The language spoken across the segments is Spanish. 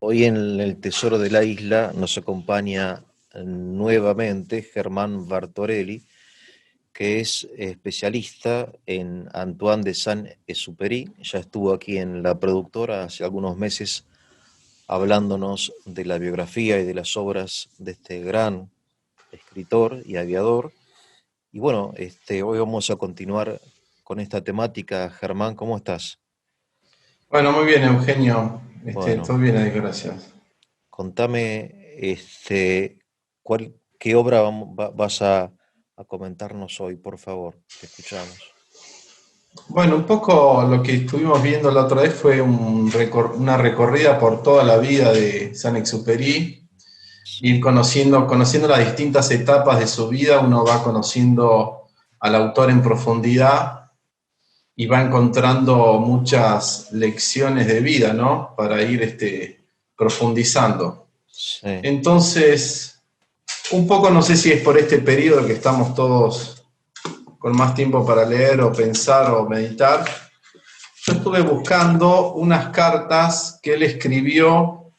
Hoy en el Tesoro de la Isla nos acompaña nuevamente Germán Bartorelli, que es especialista en Antoine de Saint-Exupéry. Ya estuvo aquí en la productora hace algunos meses hablándonos de la biografía y de las obras de este gran escritor y aviador. Y bueno, hoy vamos a continuar con esta temática. Germán, ¿cómo estás? Bueno, muy bien, Eugenio. Bueno, Todo bien ahí, gracias. contame, qué obra vas a comentarnos hoy, por favor. Te escuchamos. Bueno, un poco lo que estuvimos viendo la otra vez fue una recorrida por toda la vida de Saint-Exupéry, ir Sí, conociendo las distintas etapas de su vida, uno va conociendo al autor en profundidad y va encontrando muchas lecciones de vida, ¿no? Para ir profundizando. sí, Entonces, un poco no sé si es por este periodo que estamos todos con más tiempo para leer o pensar o meditar. Yo estuve buscando unas cartas que él escribió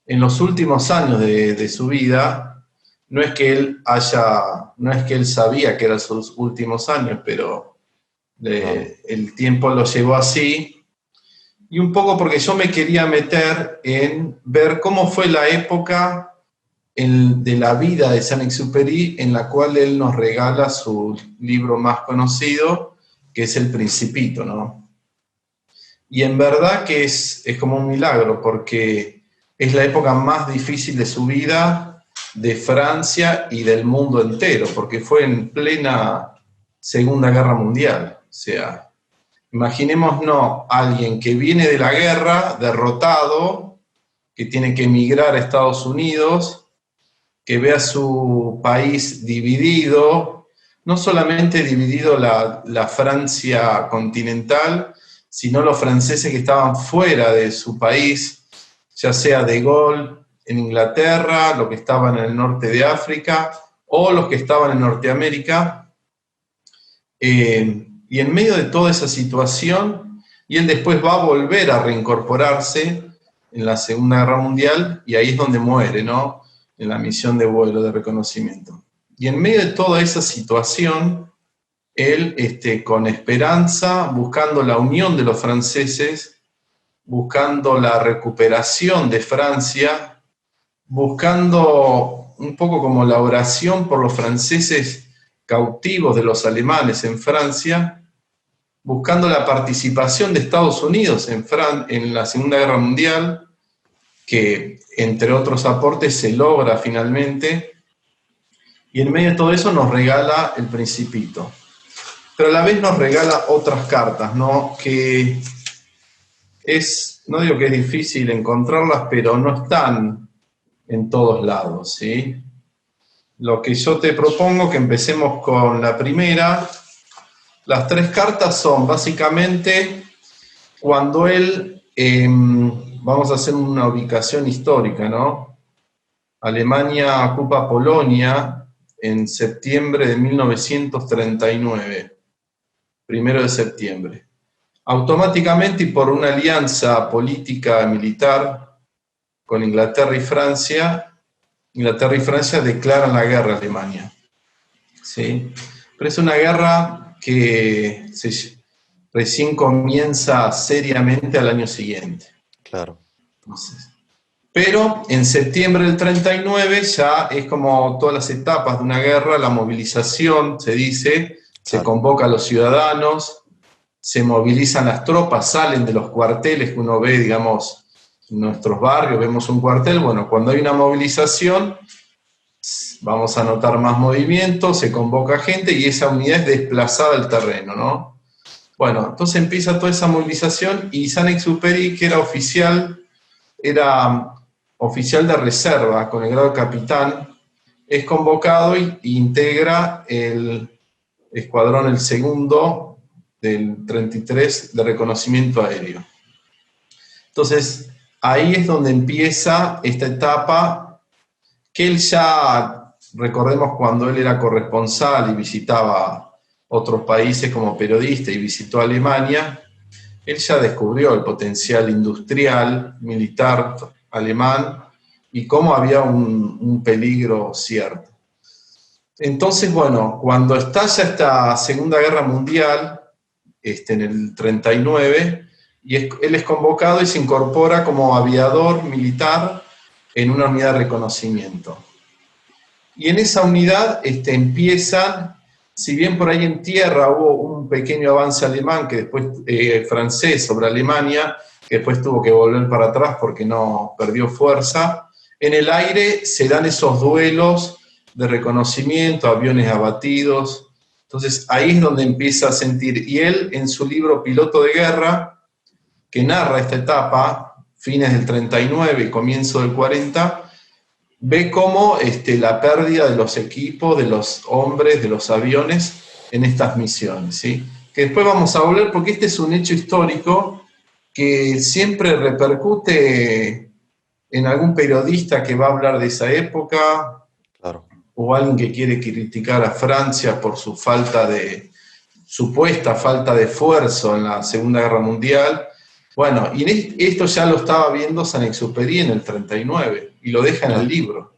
en los últimos años de su vida. No es que él sabía que eran sus últimos años, pero claro. el tiempo lo llevó así. Y un poco porque yo me quería meter en ver cómo fue la época de la vida de Saint-Exupéry, en la cual él nos regala su libro más conocido, que es El Principito, ¿no? Y en verdad que es como un milagro, porque es la época más difícil de su vida, de Francia y del mundo entero, porque fue en plena Segunda Guerra Mundial. O sea, imaginémonos a alguien que viene de la guerra, derrotado, que tiene que emigrar a Estados Unidos, que vea su país dividido, no solamente dividido la Francia continental, sino los franceses que estaban fuera de su país, ya sea de Gaulle en Inglaterra, los que estaban en el norte de África o los que estaban en Norteamérica. Y en medio de toda esa situación, y él después va a volver a reincorporarse en la Segunda Guerra Mundial, y ahí es donde muere, ¿no? En la misión de vuelo de reconocimiento. Y en medio de toda esa situación, él, con esperanza, buscando la unión de los franceses, buscando la recuperación de Francia, buscando un poco como la oración por los franceses cautivos de los alemanes en Francia, buscando la participación de Estados Unidos en la Segunda Guerra Mundial, que entre otros aportes se logra finalmente, y en medio de todo eso nos regala El Principito. Pero a la vez nos regala otras cartas, ¿no? Que no digo que es difícil encontrarlas, pero no están en todos lados, ¿sí? Lo que yo te propongo que empecemos con la primera. Las tres cartas son básicamente cuando él, vamos a hacer una ubicación histórica, ¿no? Alemania ocupa Polonia en septiembre de 1939, 1 de septiembre. Automáticamente y por una alianza política militar con Inglaterra y Francia declaran la guerra a Alemania. ¿Sí? Pero es una guerra que recién comienza seriamente al año siguiente. Claro, Entonces, pero en septiembre del 39 ya es como todas las etapas de una guerra, la movilización, se dice, se claro. convoca a los ciudadanos, se movilizan las tropas, salen de los cuarteles que uno ve, digamos, en nuestros barrios, vemos un cuartel, bueno, cuando hay una movilización, vamos a notar más movimiento, se convoca gente y esa unidad es desplazada al terreno, ¿no? Bueno, entonces empieza toda esa movilización y Saint-Exupéry, que era oficial de reserva con el grado de capitán, es convocado y integra el escuadrón, el segundo del 33 de reconocimiento aéreo. Entonces, ahí es donde empieza esta etapa que él ya, recordemos cuando él era corresponsal y visitaba otros países como periodista y visitó Alemania, él ya descubrió el potencial industrial, militar alemán y cómo había un peligro cierto. Entonces, bueno, cuando estalla esta Segunda Guerra Mundial, en el 39, él es convocado y se incorpora como aviador militar en una unidad de reconocimiento. Y en esa unidad empiezan, si bien por ahí en tierra hubo un pequeño avance alemán, que después francés sobre Alemania, que después tuvo que volver para atrás porque no perdió fuerza, en el aire se dan esos duelos de reconocimiento, aviones abatidos. Entonces ahí es donde empieza a sentir, y él en su libro Piloto de Guerra, que narra esta etapa, fines del 39 y comienzo del 40, ve cómo la pérdida de los equipos, de los hombres, de los aviones en estas misiones, ¿sí? Que después vamos a volver porque este es un hecho histórico que siempre repercute en algún periodista que va a hablar de esa época, Claro. o alguien que quiere criticar a Francia por su supuesta falta de esfuerzo en la Segunda Guerra Mundial. Bueno, y esto ya lo estaba viendo Saint-Exupéry en el 39, y lo deja en el libro.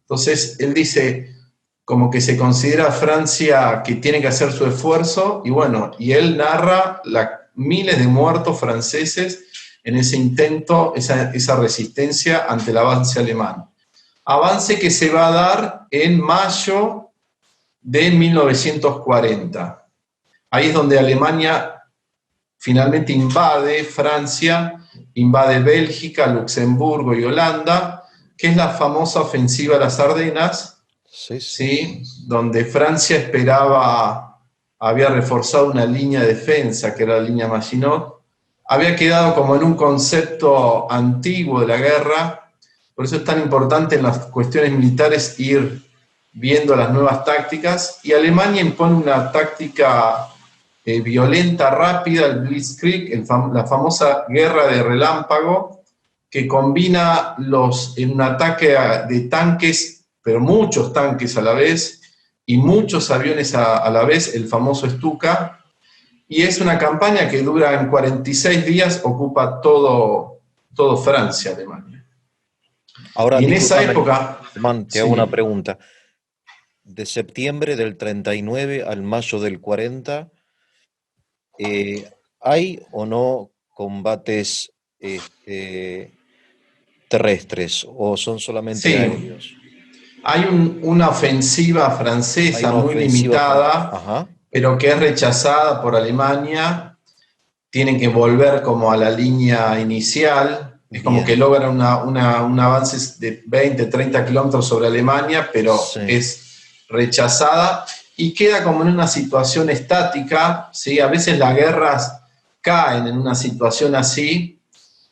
Entonces, él dice, como que se considera a Francia que tiene que hacer su esfuerzo, y bueno, y él narra miles de muertos franceses en ese intento, esa resistencia ante el avance alemán. Avance que se va a dar en mayo de 1940. Ahí es donde Alemania finalmente invade Francia, invade Bélgica, Luxemburgo y Holanda, que es la famosa ofensiva a las Ardenas, ¿sí? Donde Francia había reforzado una línea de defensa, que era la línea Maginot, había quedado como en un concepto antiguo de la guerra. Por eso es tan importante en las cuestiones militares ir viendo las nuevas tácticas, y Alemania impone una táctica violenta, rápida, el Blitzkrieg, la famosa guerra de relámpago, que combina en un ataque de tanques, pero muchos tanques a la vez, y muchos aviones a la vez, el famoso Stuka, y es una campaña que dura en 46 días, ocupa todo Francia, Alemania. Ahora, y en esa época... Germán, te hago una pregunta. De septiembre del 39 al mayo del 40, ¿hay o no combates terrestres o son solamente aéreos? Hay una ofensiva francesa muy limitada, pero que es rechazada por Alemania. Tienen que volver como a la línea inicial. Es como que logran un avance de 20, 30 kilómetros sobre Alemania, pero es rechazada y queda como en una situación estática, ¿sí? A veces las guerras caen en una situación así,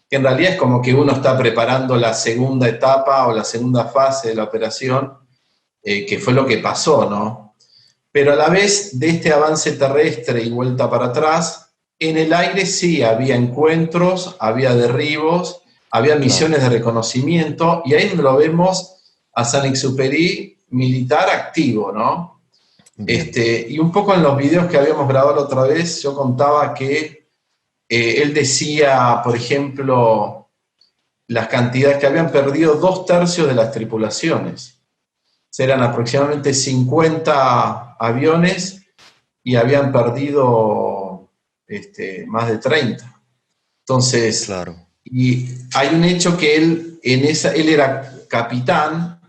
que en realidad es como que uno está preparando la segunda etapa o la segunda fase de la operación, que fue lo que pasó, ¿no? Pero a la vez de este avance terrestre y vuelta para atrás, en el aire sí había encuentros, había derribos, había misiones de reconocimiento, y ahí lo vemos a Saint-Exupéry militar activo, ¿no? Y un poco en los videos que habíamos grabado la otra vez, yo contaba que él decía, por ejemplo, las cantidades que habían perdido 2/3 de las tripulaciones. Eran aproximadamente 50 aviones y habían perdido más de 30. Entonces, y hay un hecho que él era capitán,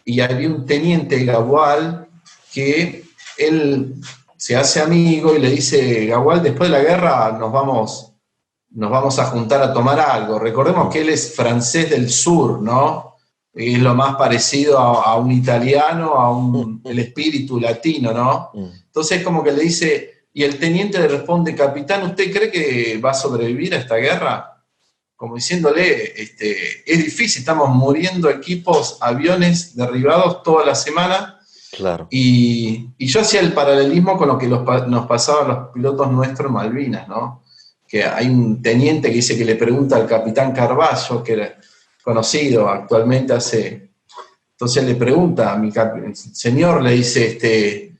y había un teniente, Gawal, que él se hace amigo y le dice, Gawal, después de la guerra nos vamos a juntar a tomar algo. Recordemos que él es francés del sur, ¿no? Es lo más parecido a un italiano, el espíritu latino, ¿no? Entonces como que le dice, y el teniente le responde, capitán, ¿usted cree que va a sobrevivir a esta guerra? Como diciéndole, es difícil, estamos muriendo equipos, aviones derribados toda la semana. Claro. Y yo hacía el paralelismo con lo que nos pasaba a los pilotos nuestros en Malvinas, ¿no? Que hay un teniente que dice que le pregunta al capitán Carballo, que era conocido actualmente entonces le pregunta, el señor le dice,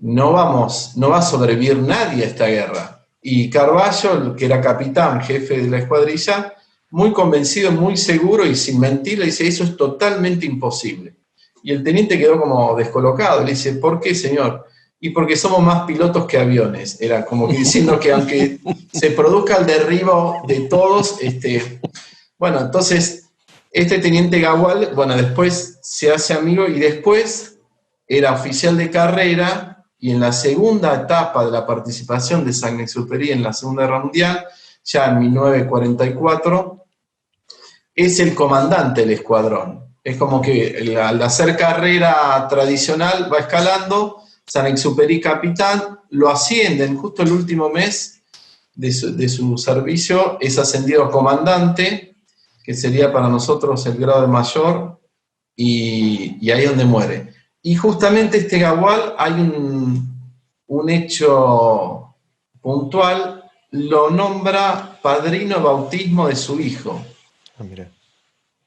no va a sobrevivir nadie a esta guerra. Y Carballo, que era capitán, jefe de la escuadrilla, muy convencido, muy seguro y sin mentir, le dice, eso es totalmente imposible. Y el teniente quedó como descolocado, le dice, ¿por qué, señor? Y porque somos más pilotos que aviones. Era como que diciendo que aunque se produzca el derribo de todos, bueno, entonces este teniente Gawal, bueno, después se hace amigo y después era oficial de carrera y en la segunda etapa de la participación de Saint-Exupéry en la Segunda Guerra Mundial, ya en 1944, es el comandante del escuadrón. Es como que al hacer carrera tradicional va escalando, Saint-Exupéry capitán, lo ascienden justo el último mes de su servicio, es ascendido a comandante, que sería para nosotros el grado de mayor, y ahí es donde muere. Y justamente este Gawal, hay un hecho puntual, lo nombra padrino de bautismo de su hijo. Ah, mira.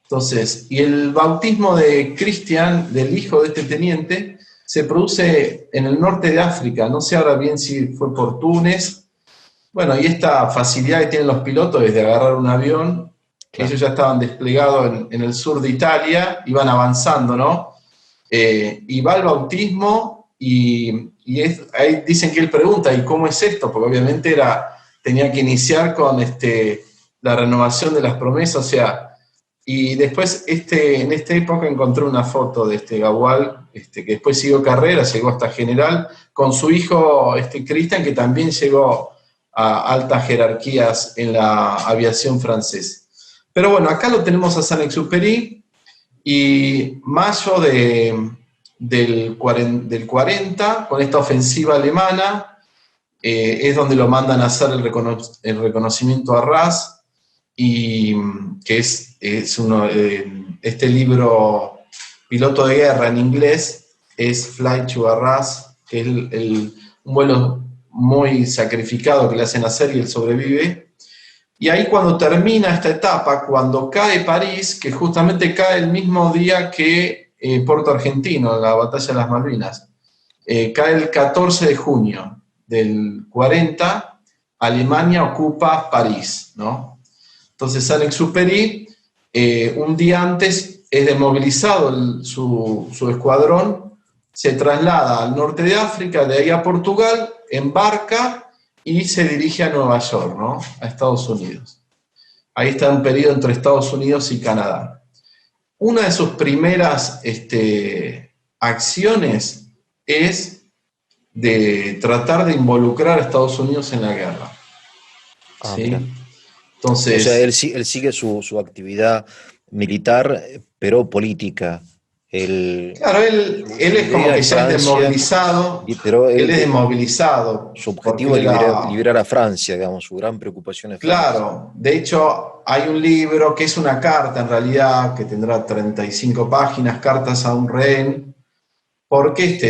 Entonces, y el bautismo de Christian, del hijo de este teniente, se produce en el norte de África. No sé ahora bien si fue por Túnez. Bueno, y esta facilidad que tienen los pilotos es de agarrar un avión. Claro. Ellos ya estaban desplegados en el sur de Italia, iban avanzando, ¿no? Y va el bautismo ahí dicen que él pregunta, ¿y cómo es esto? Porque obviamente tenía que iniciar con la renovación de las promesas, o sea, y después en esta época encontré una foto de este Gawal, que después siguió carrera, llegó hasta general, con su hijo Christian, que también llegó a altas jerarquías en la aviación francesa. Pero bueno, acá lo tenemos a Saint-Exupéry, y mayo del 40, con esta ofensiva alemana, es donde lo mandan a hacer el reconocimiento a Arras, y que es este libro Piloto de Guerra en inglés, es Flight to Arras, que es un vuelo muy sacrificado que le hacen hacer y él sobrevive. Y ahí cuando termina esta etapa, cuando cae París, que justamente cae el mismo día que Puerto Argentino, la batalla de las Malvinas, cae el 14 de junio del 40, Alemania ocupa París, ¿no? Entonces Saint-Exupéry, un día antes, es desmovilizado su escuadrón, se traslada al norte de África, de ahí a Portugal, embarca y se dirige a Nueva York, ¿no? A Estados Unidos. Ahí está un periodo entre Estados Unidos y Canadá. Una de sus primeras acciones es de tratar de involucrar a Estados Unidos en la guerra. Ah, ¿sí? mira. Entonces, O sea, él sigue su actividad militar, pero política. claro, él es como que ya es desmovilizado, pero él es desmovilizado, su objetivo porque es liberar a Francia, digamos, su gran preocupación es Francia. Claro, de hecho hay un libro que es una carta en realidad, que tendrá 35 páginas, cartas a un rehén, porque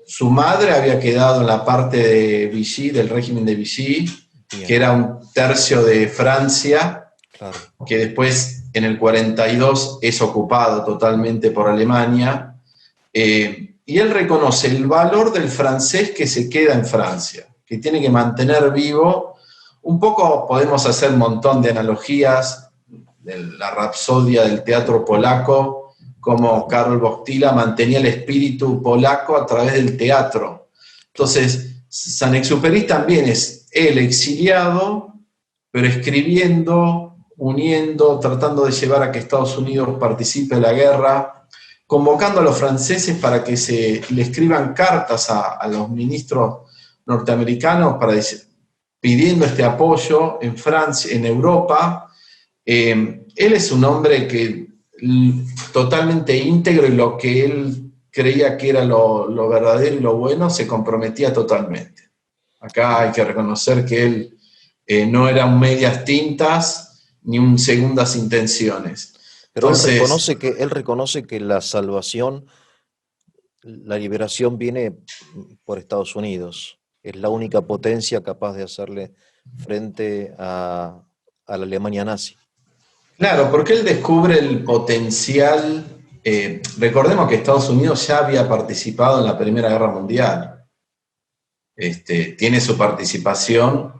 su madre había quedado en la parte de Vichy, del régimen de Vichy, Bien. Que era un tercio de Francia, claro. Que después en el 42 es ocupado totalmente por Alemania, y él reconoce el valor del francés que se queda en Francia, que tiene que mantener vivo. Un poco podemos hacer un montón de analogías de la rapsodia del teatro polaco, como Karol Wojtyła mantenía el espíritu polaco a través del teatro. Entonces, Saint-Exupéry también es el exiliado, pero escribiendo, uniendo, tratando de llevar a que Estados Unidos participe de la guerra, convocando a los franceses para que le escriban cartas a los ministros norteamericanos para pidiendo este apoyo en Francia, en Europa. Él es un hombre que totalmente íntegro, y lo que él creía que era lo verdadero y lo bueno, se comprometía totalmente. Acá hay que reconocer que él no era un medias tintas ni un segundas intenciones. Pero Entonces, él reconoce que la salvación, la liberación viene por Estados Unidos. Es la única potencia capaz de hacerle frente a la Alemania nazi. claro, porque él descubre el potencial. Recordemos que Estados Unidos ya había participado en la Primera Guerra Mundial. Tiene su participación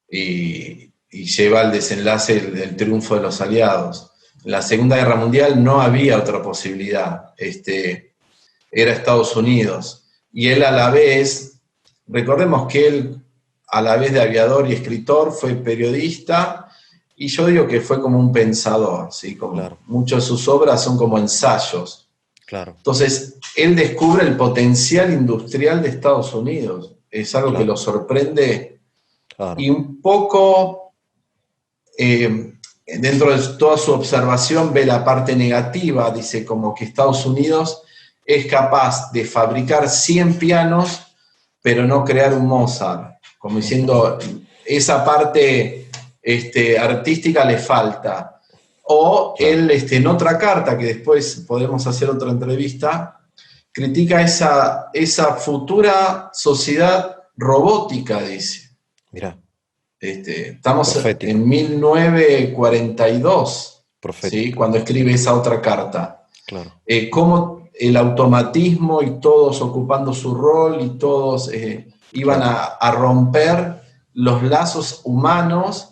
y y lleva al desenlace del triunfo de los aliados. En la Segunda Guerra Mundial no había otra posibilidad, era Estados Unidos. Y él a la vez, recordemos que él a la vez de aviador y escritor fue periodista, y yo digo que fue como un pensador, ¿sí? Como Claro. muchas de sus obras son como ensayos. Claro. Entonces, él descubre el potencial industrial de Estados Unidos. Es algo que lo sorprende. Claro. Y un poco, dentro de toda su observación, ve la parte negativa. Dice como que Estados Unidos es capaz de fabricar 100 pianos, pero no crear un Mozart. Como diciendo, esa parte artística le falta. O él, en otra carta, que después podemos hacer otra entrevista, critica esa futura sociedad robótica, dice. Mirá. Estamos Profético. en 1942, ¿sí? Cuando escribe esa otra carta. Claro. Cómo el automatismo y todos ocupando su rol y todos iban a romper los lazos humanos,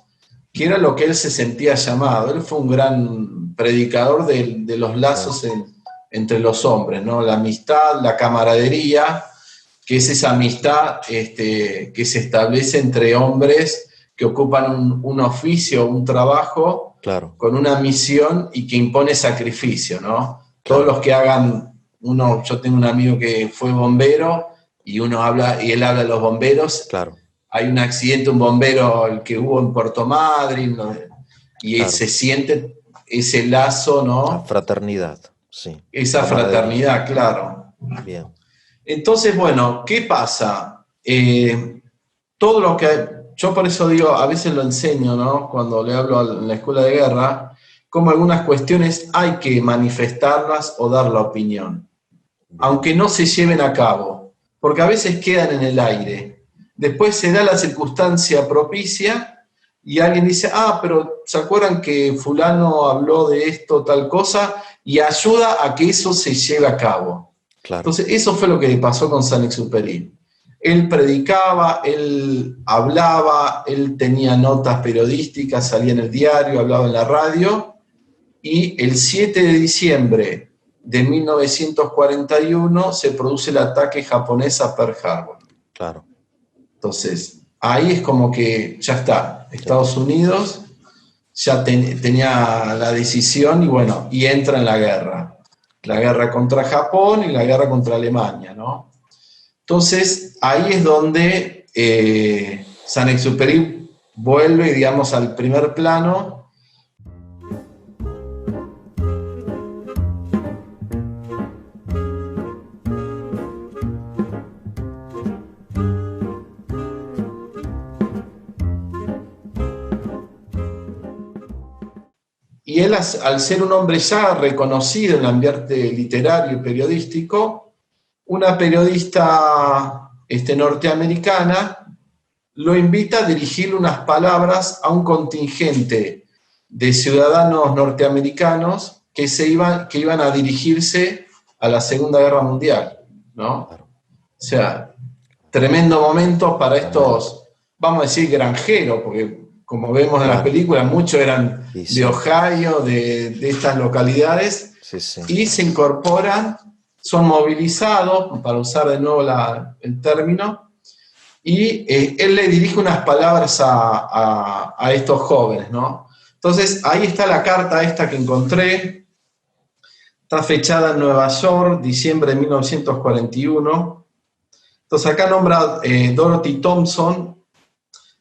que era lo que él se sentía llamado. Él fue un gran predicador de los lazos entre los hombres, ¿no? La amistad, la camaradería, que es esa amistad que se establece entre hombres que ocupan un oficio, un trabajo, con una misión y que impone sacrificio, ¿no? Todos los que hagan, yo tengo un amigo que fue bombero y él habla de los bomberos. Claro. Hay un accidente, un bombero, el que hubo en Puerto Madryn, ¿no? Y se siente ese lazo, ¿no? La fraternidad, sí. Esa fraternidad, claro. Bien. Entonces, bueno, ¿qué pasa? Todo lo que... Yo por eso digo, a veces lo enseño, ¿no? Cuando le hablo en la escuela de guerra, como algunas cuestiones hay que manifestarlas o dar la opinión, aunque no se lleven a cabo, porque a veces quedan en el aire. Después se da la circunstancia propicia y alguien dice, pero ¿se acuerdan que fulano habló de esto, tal cosa? Y ayuda a que eso se lleve a cabo. Claro. Entonces, eso fue lo que pasó con Saint-Exupéry. Él predicaba, él hablaba, él tenía notas periodísticas, salía en el diario, hablaba en la radio, y el 7 de diciembre de 1941 se produce el ataque japonés a Pearl Harbor. Claro. Entonces, ahí es como que ya está, Estados Unidos ya tenía la decisión y entra en la guerra contra Japón y la guerra contra Alemania, ¿no? Entonces, ahí es donde Saint-Exupéry vuelve, digamos, al primer plano. Y él, al ser un hombre ya reconocido en el ambiente literario y periodístico, una periodista norteamericana lo invita a dirigirle unas palabras a un contingente de ciudadanos norteamericanos que iban a dirigirse a la Segunda Guerra Mundial, ¿no? O sea, tremendo momento para estos, vamos a decir, granjeros, porque como vemos en las películas, muchos eran de Ohio, de estas localidades, y se incorporan, son movilizados, para usar de nuevo el término, y él le dirige unas palabras a estos jóvenes, ¿no? Entonces, ahí está la carta esta que encontré, está fechada en Nueva York, diciembre de 1941. Entonces, acá nombra Dorothy Thompson,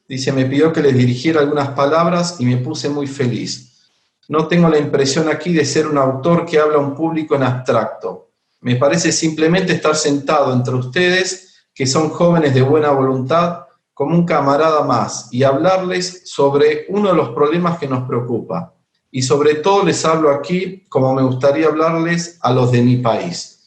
dice, me pidió que les dirigiera algunas palabras y me puse muy feliz. No tengo la impresión aquí de ser un autor que habla a un público en abstracto. Me parece simplemente estar sentado entre ustedes, que son jóvenes de buena voluntad, como un camarada más, y hablarles sobre uno de los problemas que nos preocupa. Y sobre todo les hablo aquí como me gustaría hablarles a los de mi país.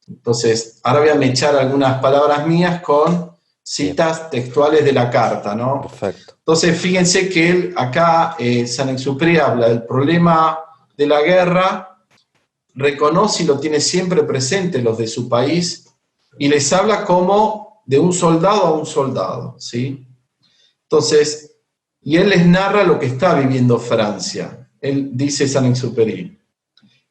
Entonces, ahora voy a mechar algunas palabras mías con citas textuales de la carta, ¿no? Perfecto. Entonces, fíjense que él acá, Saint-Exupéry habla del problema de la guerra, reconoce y lo tiene siempre presente los de su país, y les habla como de un soldado a un soldado, ¿sí? Entonces, y él les narra lo que está viviendo Francia. Él dice Saint-Exupéry: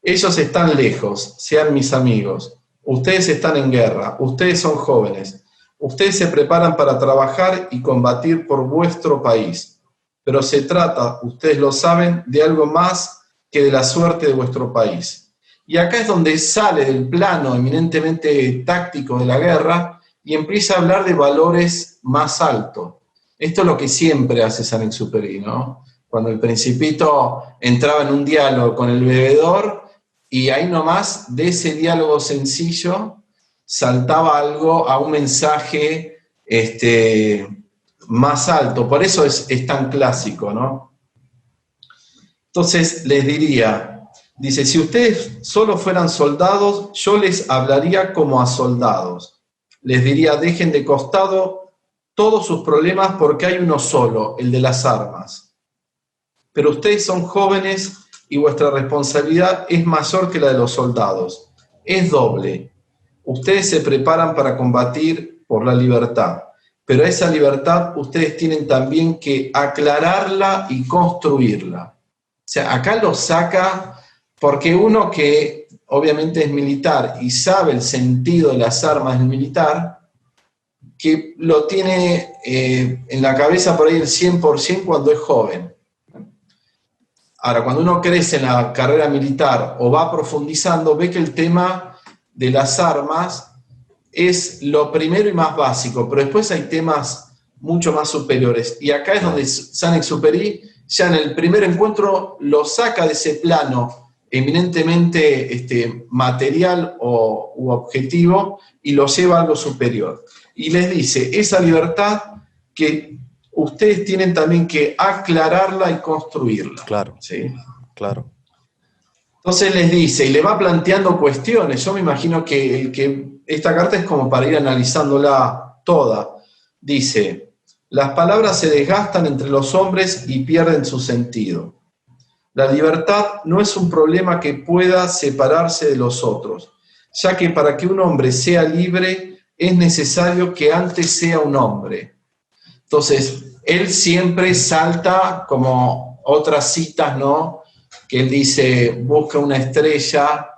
ellos están lejos, sean mis amigos. Ustedes están en guerra, ustedes son jóvenes. Ustedes se preparan para trabajar y combatir por vuestro país. Pero se trata, ustedes lo saben, de algo más que de la suerte de vuestro país. Y acá es donde sale del plano eminentemente táctico de la guerra y empieza a hablar de valores más altos. Esto es lo que siempre hace Saint-Exupéry, ¿no? Cuando el Principito entraba en un diálogo con el bebedor, y ahí nomás, de ese diálogo sencillo, saltaba algo a un mensaje más alto. Por eso es tan clásico, ¿no? Entonces les diría, dice, si ustedes solo fueran soldados, yo les hablaría como a soldados. Les diría, dejen de costado todos sus problemas porque hay uno solo, el de las armas. Pero ustedes son jóvenes y vuestra responsabilidad es mayor que la de los soldados. Es doble. Ustedes se preparan para combatir por la libertad, pero esa libertad ustedes tienen también que aclararla y construirla. O sea, acá lo saca porque uno que obviamente es militar y sabe el sentido de las armas del militar, que lo tiene en la cabeza por ahí el 100% cuando es joven. Ahora, cuando uno crece en la carrera militar o va profundizando, ve que el tema de las armas es lo primero y más básico, pero después hay temas mucho más superiores. Y acá es donde Saint-Exupéry, ya en el primer encuentro, lo saca de ese plano eminentemente material u objetivo y lo lleva a algo superior. Y les dice, esa libertad que ustedes tienen también que aclararla y construirla. Claro, ¿sí? Claro. Entonces les dice, y le va planteando cuestiones. Yo me imagino que esta carta es como para ir analizándola toda. Dice, las palabras se desgastan entre los hombres y pierden su sentido. La libertad no es un problema que pueda separarse de los otros, ya que para que un hombre sea libre es necesario que antes sea un hombre. Entonces, él siempre salta como otras citas, ¿no? Que él dice, busca una estrella,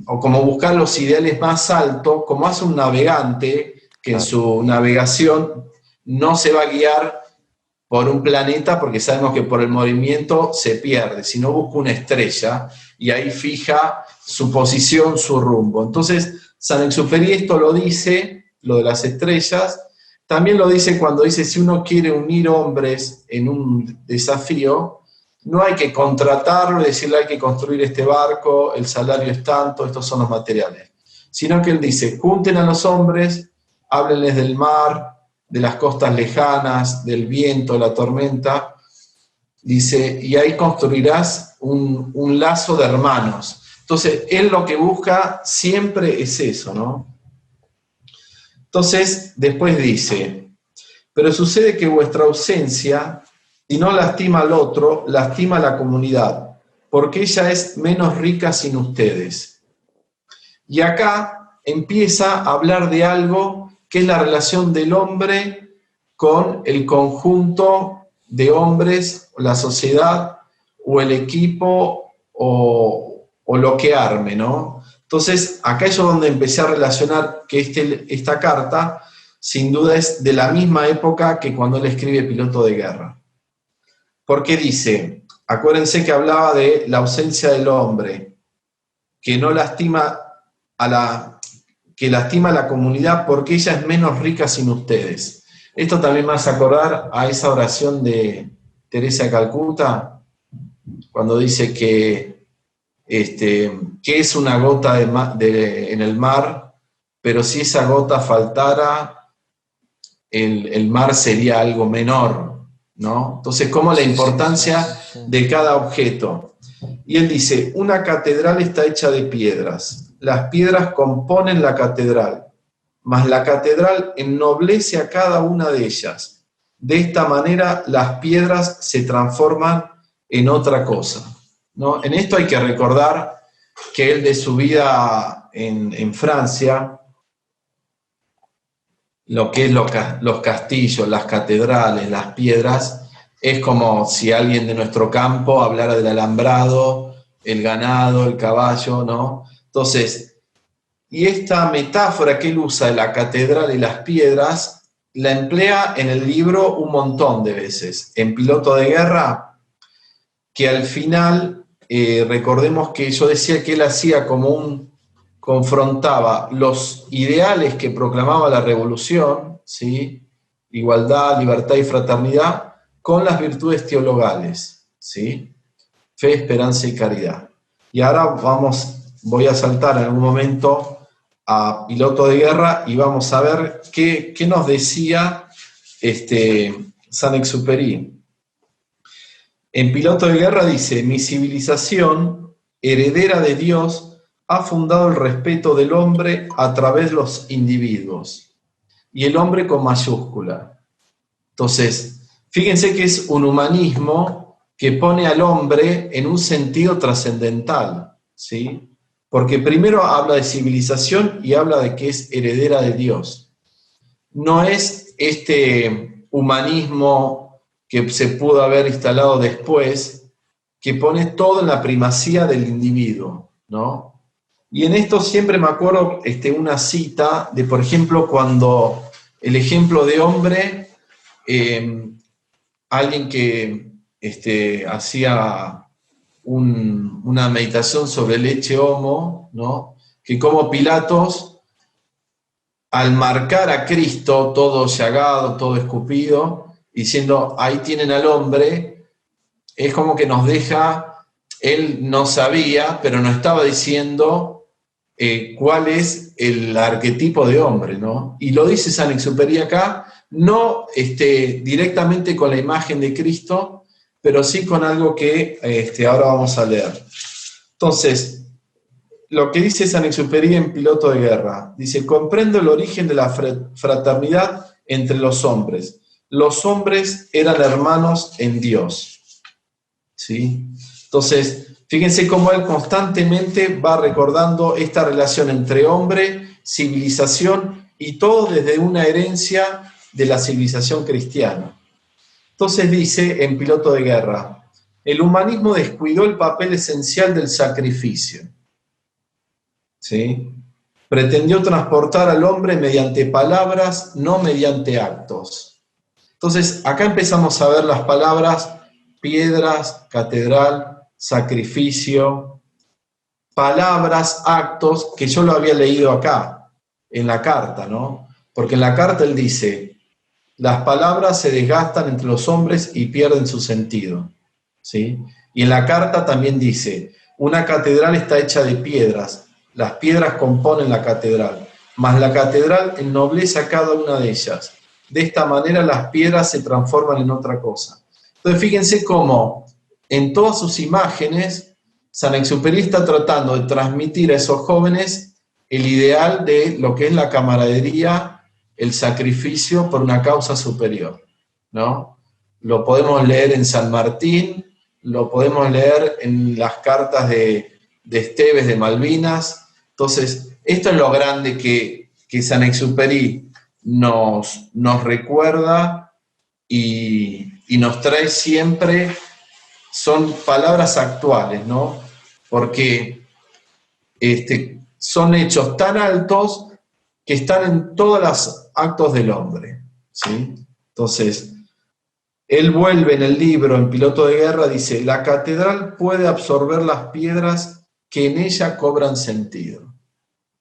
o como buscar los ideales más altos, como hace un navegante que en su navegación no se va a guiar por un planeta porque sabemos que por el movimiento se pierde, sino busca una estrella y ahí fija su posición, su rumbo. Entonces, Saint-Exupéry esto lo dice, lo de las estrellas. También lo dice cuando dice, si uno quiere unir hombres en un desafío, no hay que contratarlo y decirle hay que construir este barco, el salario es tanto, estos son los materiales. Sino que él dice, junten a los hombres, háblenles del mar, de las costas lejanas, del viento, la tormenta. Dice, y ahí construirás un lazo de hermanos. Entonces, él lo que busca siempre es eso, ¿no? Entonces, después dice, pero sucede que vuestra ausencia, si no lastima al otro, lastima a la comunidad, porque ella es menos rica sin ustedes. Y acá empieza a hablar de algo que es la relación del hombre con el conjunto de hombres, la sociedad, o el equipo, o lo que arme, ¿no? Entonces, acá es donde empecé a relacionar que esta carta, sin duda, es de la misma época que cuando él escribe Piloto de Guerra. Porque dice, acuérdense que hablaba de la ausencia del hombre, que no lastima que lastima a la comunidad porque ella es menos rica sin ustedes. Esto también me hace acordar a esa oración de Teresa de Calcuta, cuando dice que es una gota en el mar, pero si esa gota faltara, el mar sería algo menor, ¿no? Entonces, ¿cómo la importancia de cada objeto? Y él dice, una catedral está hecha de piedras, las piedras componen la catedral, mas la catedral ennoblece a cada una de ellas. De esta manera, las piedras se transforman en otra cosa, ¿no? En esto hay que recordar que él de su vida en Francia, lo que es los castillos, las catedrales, las piedras, es como si alguien de nuestro campo hablara del alambrado, el ganado, el caballo, ¿no? Entonces, y esta metáfora que él usa de la catedral y las piedras, la emplea en el libro un montón de veces. En Piloto de Guerra, que al final, recordemos que yo decía que él hacía confrontaba los ideales que proclamaba la revolución, ¿sí? Igualdad, libertad y fraternidad, con las virtudes teologales, ¿sí? Fe, esperanza y caridad. Y ahora voy a saltar en algún momento a Piloto de Guerra y vamos a ver qué nos decía Saint-Exupéry. En Piloto de Guerra dice: mi civilización, heredera de Dios, ha fundado el respeto del hombre a través de los individuos. Y el hombre con mayúscula. Entonces, fíjense que es un humanismo que pone al hombre en un sentido trascendental, ¿sí? Porque primero habla de civilización y habla de que es heredera de Dios. No es este humanismo que se pudo haber instalado después, que pone todo en la primacía del individuo, ¿no? Y en esto siempre me acuerdo una cita de, por ejemplo, cuando el ejemplo de hombre, alguien que hacía una meditación sobre el Ecce Homo, ¿no? Que como Pilatos, al marcar a Cristo todo llagado, todo escupido, diciendo, ahí tienen al hombre, es como que nos deja, él no sabía, pero nos estaba diciendo cuál es el arquetipo de hombre, ¿no? Y lo dice Saint-Exupéry acá, no directamente con la imagen de Cristo, pero sí con algo que ahora vamos a leer. Entonces, lo que dice Saint-Exupéry en Piloto de Guerra, dice: comprendo el origen de la fraternidad entre los hombres. Los hombres eran hermanos en Dios, ¿sí? Entonces, fíjense cómo él constantemente va recordando esta relación entre hombre, civilización, y todo desde una herencia de la civilización cristiana. Entonces dice en Piloto de Guerra: el humanismo descuidó el papel esencial del sacrificio, ¿sí? Pretendió transportar al hombre mediante palabras, no mediante actos. Entonces, acá empezamos a ver las palabras piedras, catedral, sacrificio, palabras, actos, que yo lo había leído acá, en la carta, ¿no? Porque en la carta él dice: las palabras se desgastan entre los hombres y pierden su sentido, ¿sí? Y en la carta también dice: una catedral está hecha de piedras, las piedras componen la catedral, mas la catedral ennoblece a cada una de ellas. De esta manera las piedras se transforman en otra cosa. Entonces fíjense cómo en todas sus imágenes Saint-Exupéry está tratando de transmitir a esos jóvenes el ideal de lo que es la camaradería, el sacrificio por una causa superior, ¿no? Lo podemos leer en San Martín, lo podemos leer en las cartas de Esteves de Malvinas. Entonces, esto es lo grande que Saint-Exupéry nos recuerda y nos trae siempre. Son palabras actuales, ¿no? Porque son hechos tan altos que están en todos los actos del hombre, ¿sí? Entonces, él vuelve en el libro, en Piloto de Guerra, dice: la catedral puede absorber las piedras que en ella cobran sentido.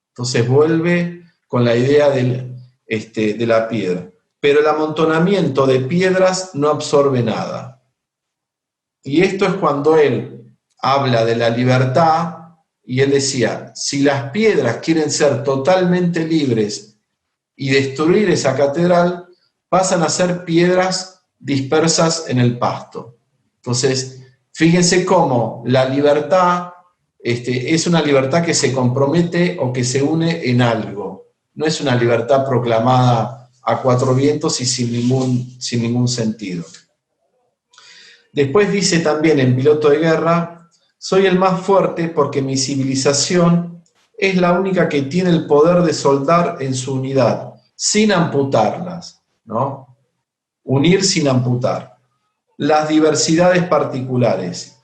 Entonces vuelve con la idea de la piedra. Pero el amontonamiento de piedras no absorbe nada. Y esto es cuando él habla de la libertad, y él decía: si las piedras quieren ser totalmente libres y destruir esa catedral, pasan a ser piedras dispersas en el pasto. Entonces, fíjense cómo la libertad es una libertad que se compromete o que se une en algo. No es una libertad proclamada a cuatro vientos y sin ningún sentido. Después dice también en Piloto de Guerra: soy el más fuerte porque mi civilización es la única que tiene el poder de soldar en su unidad, sin amputarlas, ¿no? Unir sin amputar. las diversidades particulares,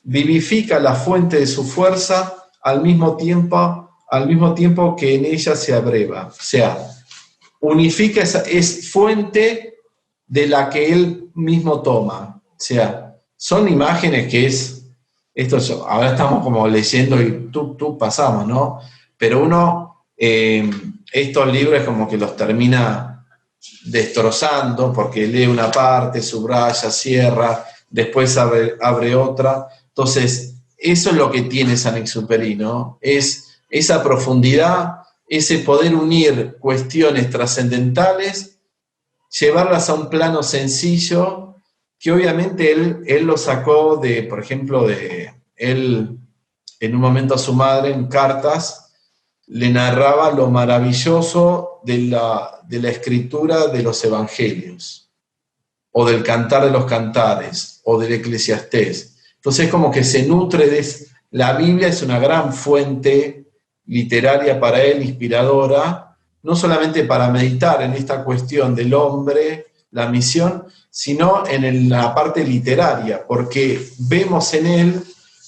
vivifica la fuente de su fuerza al mismo tiempo que en ella se abreva. O sea, unifica, es fuente de la que él mismo toma. O sea, son imágenes que ahora estamos como leyendo y tú pasamos, ¿no? Pero uno, estos libros como que los termina destrozando porque lee una parte, subraya, cierra, después abre otra. Entonces, eso es lo que tiene Saint-Exupéry, ¿no? Es esa profundidad, ese poder unir cuestiones trascendentales, llevarlas a un plano sencillo, que obviamente él lo sacó de, por ejemplo, de él, en un momento a su madre, en cartas, le narraba lo maravilloso de la escritura de los evangelios, o del Cantar de los Cantares, o del Eclesiastés. Entonces como que se nutre la Biblia, es una gran fuente literaria para él, inspiradora, no solamente para meditar en esta cuestión del hombre, la misión, sino en la parte literaria, porque vemos en él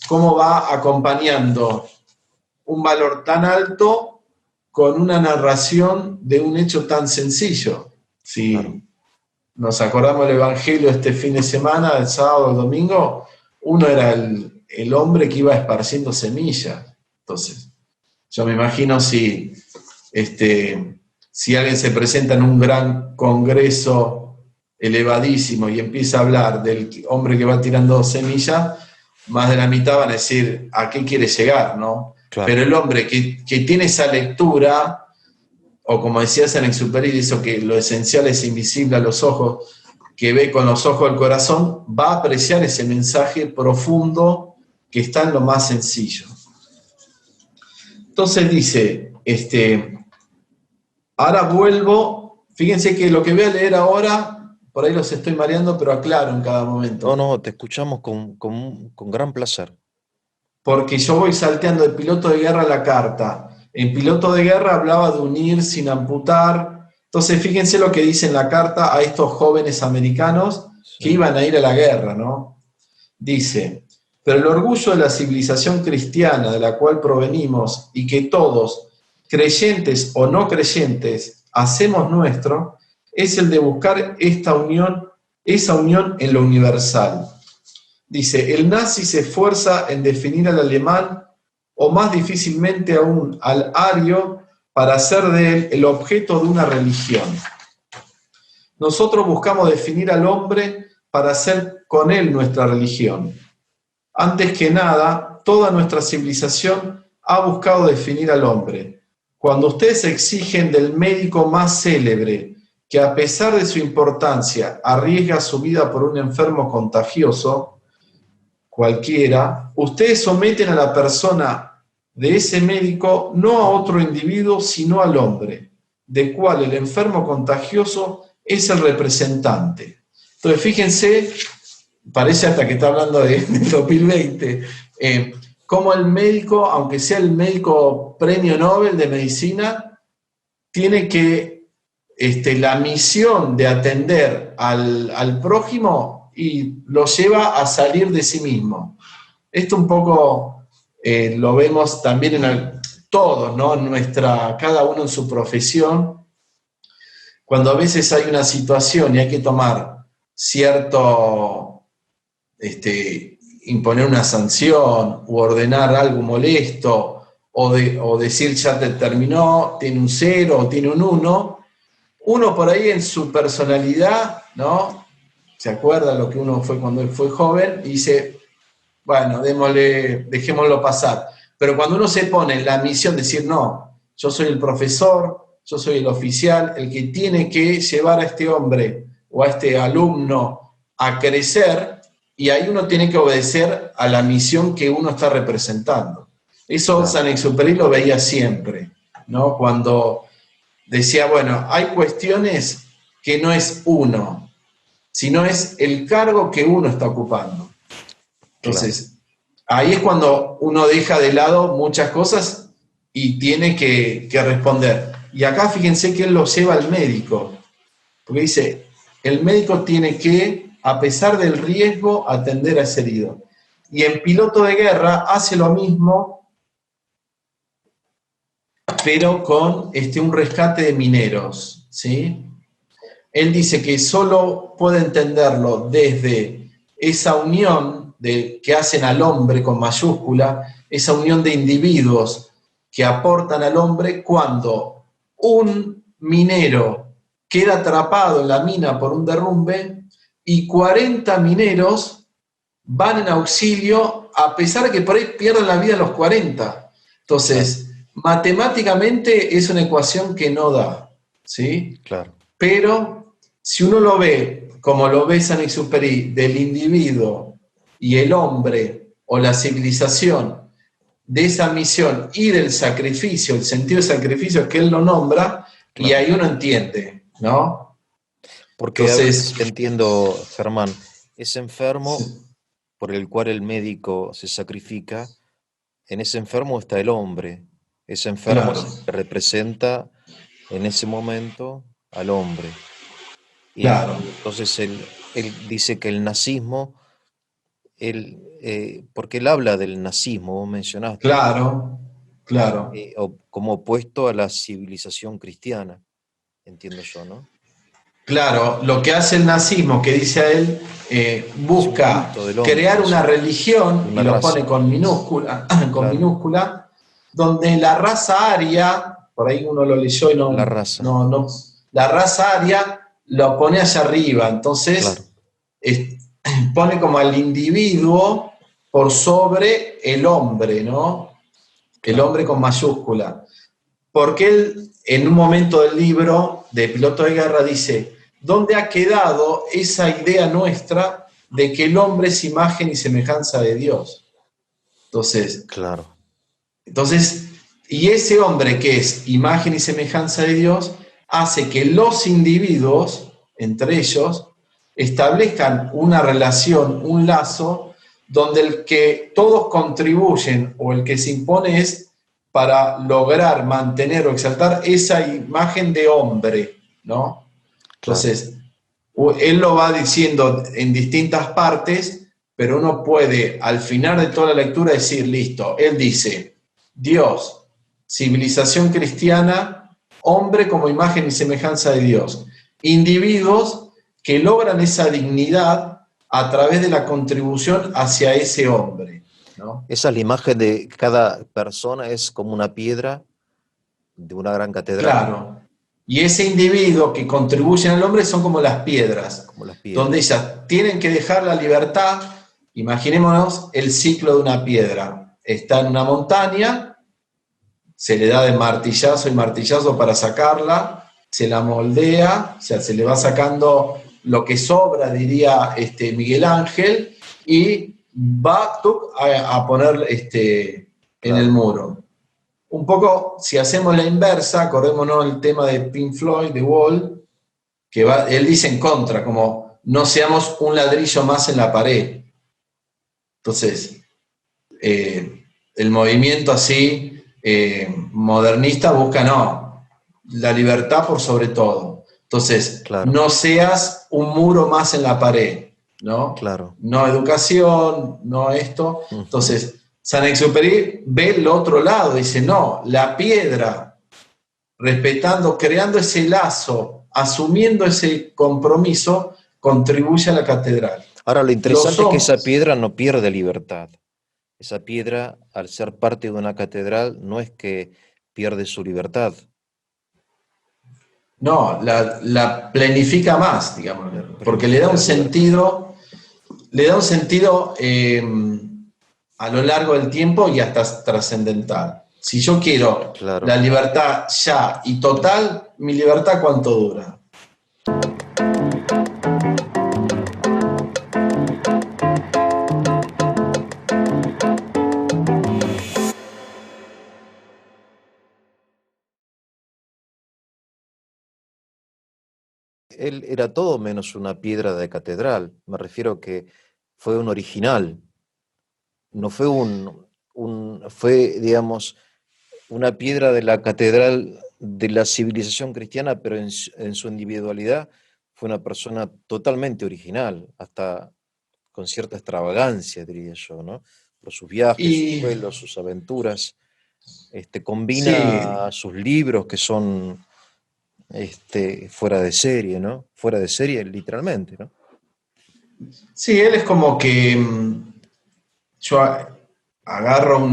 cómo va acompañando un valor tan alto con una narración de un hecho tan sencillo. Si Claro. nos acordamos del Evangelio este fin de semana, el sábado, el domingo, uno era el hombre que iba esparciendo semillas. Entonces, yo me imagino si alguien se presenta en un gran congreso elevadísimo y empieza a hablar del hombre que va tirando semillas, más de la mitad van a decir a qué quiere llegar, ¿no? Claro. Pero el hombre que tiene esa lectura, o como decía Saint-Exupéry, dice que lo esencial es invisible a los ojos, que ve con los ojos del corazón, va a apreciar ese mensaje profundo que está en lo más sencillo. Entonces dice, ahora vuelvo, fíjense que lo que voy a leer ahora, por ahí los estoy mareando, pero aclaro en cada momento. No, te escuchamos con gran placer. Porque yo voy salteando de piloto de guerra a la carta. En piloto de guerra hablaba de unir sin amputar. Entonces fíjense lo que dice en la carta a estos jóvenes americanos que iban a ir a la guerra, ¿no? Dice, pero el orgullo de la civilización cristiana de la cual provenimos y que todos, creyentes o no creyentes, hacemos nuestro, es el de buscar esa unión en lo universal. Dice, el nazi se esfuerza en definir al alemán, o más difícilmente aún al ario, para hacer de él el objeto de una religión. Nosotros buscamos definir al hombre para hacer con él nuestra religión. Antes que nada, toda nuestra civilización ha buscado definir al hombre. Cuando ustedes exigen del médico más célebre, que a pesar de su importancia arriesga su vida por un enfermo contagioso, cualquiera, ustedes someten a la persona de ese médico no a otro individuo, sino al hombre, de cual el enfermo contagioso es el representante. Entonces, fíjense, parece hasta que está hablando de 2020, cómo el médico, aunque sea el médico premio Nobel de medicina, tiene que, la misión de atender al prójimo y lo lleva a salir de sí mismo. Esto un poco lo vemos también todos, ¿no? Cada uno en su profesión. Cuando a veces hay una situación y hay que tomar imponer una sanción u ordenar algo molesto o decir ya te terminó, tiene un 0 o tiene un 1, uno por ahí en su personalidad, ¿no? Se acuerda lo que uno fue cuando él fue joven y dice, bueno, dejémoslo pasar. Pero cuando uno se pone en la misión de decir, no, yo soy el profesor, yo soy el oficial, el que tiene que llevar a este hombre o a este alumno a crecer, y ahí uno tiene que obedecer a la misión que uno está representando. Eso claro. Saint-Exupéry lo veía siempre, ¿no? Cuando decía, bueno, hay cuestiones que no es uno, sino es el cargo que uno está ocupando. Entonces, claro. Ahí es cuando uno deja de lado muchas cosas y tiene que responder. Y acá fíjense que él lo lleva al médico, porque dice, el médico tiene que a pesar del riesgo, atender a ese herido. Y en Piloto de Guerra hace lo mismo, pero con un rescate de mineros, ¿sí? Él dice que solo puede entenderlo desde esa unión que hacen al hombre con mayúscula, esa unión de individuos que aportan al hombre cuando un minero queda atrapado en la mina por un derrumbe y 40 mineros van en auxilio a pesar de que por ahí pierden la vida los 40. Entonces, Claro, matemáticamente es una ecuación que no da, ¿sí? claro, Pero si uno lo ve como lo ve Saint-Exupéry, del individuo y el hombre o la civilización, de esa misión y del sacrificio, el sentido de sacrificio que él lo nombra, y claro. ahí uno entiende, ¿no? Porque, a ver Entonces, si entiendo, Germán, ese enfermo sí, por el cual el médico se sacrifica, en ese enfermo está el hombre. Ese enfermo claro, es el que representa en ese momento al hombre. claro, Y entonces él dice que el nazismo, porque él habla del nazismo, vos mencionaste, claro, claro. como opuesto a la civilización cristiana, entiendo yo, ¿no? Claro, lo que hace el nazismo, que dice a él, Es un busca culto del hombre, crear una dice, de religión, y una lo pone raza, con minúscula, con claro, minúscula, donde la raza aria, por ahí uno lo leyó y la raza, la raza aria lo pone hacia arriba, claro, entonces es- pone como al individuo por sobre el hombre, ¿no? El claro, hombre con mayúscula. Porque él, en un momento del libro de Piloto de Guerra, dice, ¿dónde ha quedado esa idea nuestra de que el hombre es imagen y semejanza de Dios? Entonces, claro, entonces, y ese hombre que es imagen y semejanza de Dios hace que los individuos, entre ellos, establezcan una relación, un lazo, donde el que todos contribuyen o el que se impone es para lograr mantener o exaltar esa imagen de hombre, ¿no? claro. Entonces, él lo va diciendo en distintas partes, pero uno puede al final de toda la lectura decir, listo, él dice, Dios, civilización cristiana, hombre como imagen y semejanza de Dios, individuos que logran esa dignidad a través de la contribución hacia ese hombre, ¿no? Esa es la imagen de cada persona, es como una piedra de una gran catedral, Claro. Y ese individuo que contribuyen al hombre son como las piedras, como las donde piedras. ellas tienen que dejar la libertad. Imaginémonos el ciclo de una piedra. Está en una montaña, se le da de martillazo y martillazo para sacarla, se la moldea, o sea, se le va sacando lo que sobra, diría Miguel Ángel, y va a poner en el Claro, muro. Un poco, si hacemos la inversa, acordémonos el tema de Pink Floyd, The Wall, que él dice en contra, como no seamos un ladrillo más en la pared. Entonces, el movimiento así modernista busca, no, la libertad por sobre todo. Entonces, claro, no seas un muro más en la pared, ¿no? claro. No educación, no esto. Ujú. Entonces, Saint-Exupéry ve el otro lado, dice, no, la piedra, respetando, creando ese lazo, asumiendo ese compromiso, contribuye a la catedral. Ahora, lo Los interesante es que esa hombres, piedra no pierde libertad. Esa piedra, al ser parte de una catedral, no es que pierde su libertad. no, la planifica más, digamos, porque Planifica la libertad. le da un sentido a lo largo del tiempo y hasta trascendental. Si yo quiero la Claro. libertad ya y total, mi libertad ¿cuánto dura? Él era todo menos una piedra de catedral. Me refiero que fue un original. No fue fue, digamos, una piedra de la catedral de la civilización cristiana, pero en su individualidad fue una persona totalmente original, hasta con cierta extravagancia, diría yo, ¿no? Por sus viajes, sus Y vuelos, sus aventuras. sí, Combina sus libros que son fuera de serie, ¿no? Fuera de serie literalmente, ¿no? sí, él es como que yo agarro